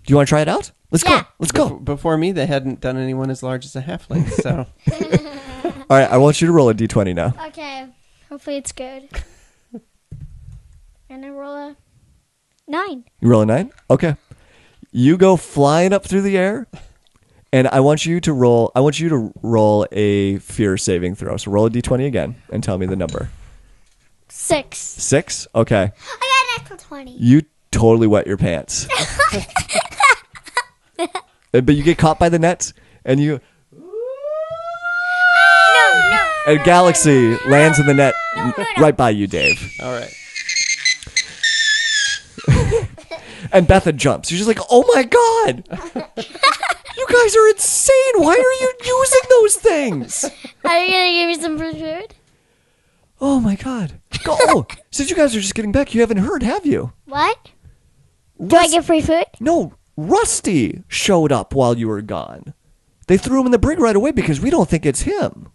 Speaker 1: Do you want to try it out? Let's go.
Speaker 4: Before me, they hadn't done anyone as large as a halfling, so.
Speaker 1: All right, I want you to roll a d20 now.
Speaker 2: Okay. Hopefully it's good. And I roll a 9.
Speaker 1: You roll a 9? Okay. You go flying up through the air, and I want you to roll a fear saving throw. So roll a d20 again and tell me the number.
Speaker 2: 6.
Speaker 1: 6? Okay.
Speaker 2: I got an extra 20.
Speaker 1: You totally wet your pants. But you get caught by the net, and you...
Speaker 2: No.
Speaker 1: And Gallexsy lands in the net right by you, Dave.
Speaker 4: All right.
Speaker 1: And Betha jumps. She's just like, oh my God! You guys are insane! Why are you using those things?
Speaker 2: Are you going to give me some free food?
Speaker 1: Oh my God. Go! Oh, since you guys are just getting back, you haven't heard, have you?
Speaker 2: What? Do I get free food?
Speaker 1: No, Rusty showed up while you were gone. They threw him in the brig right away because we don't think it's him.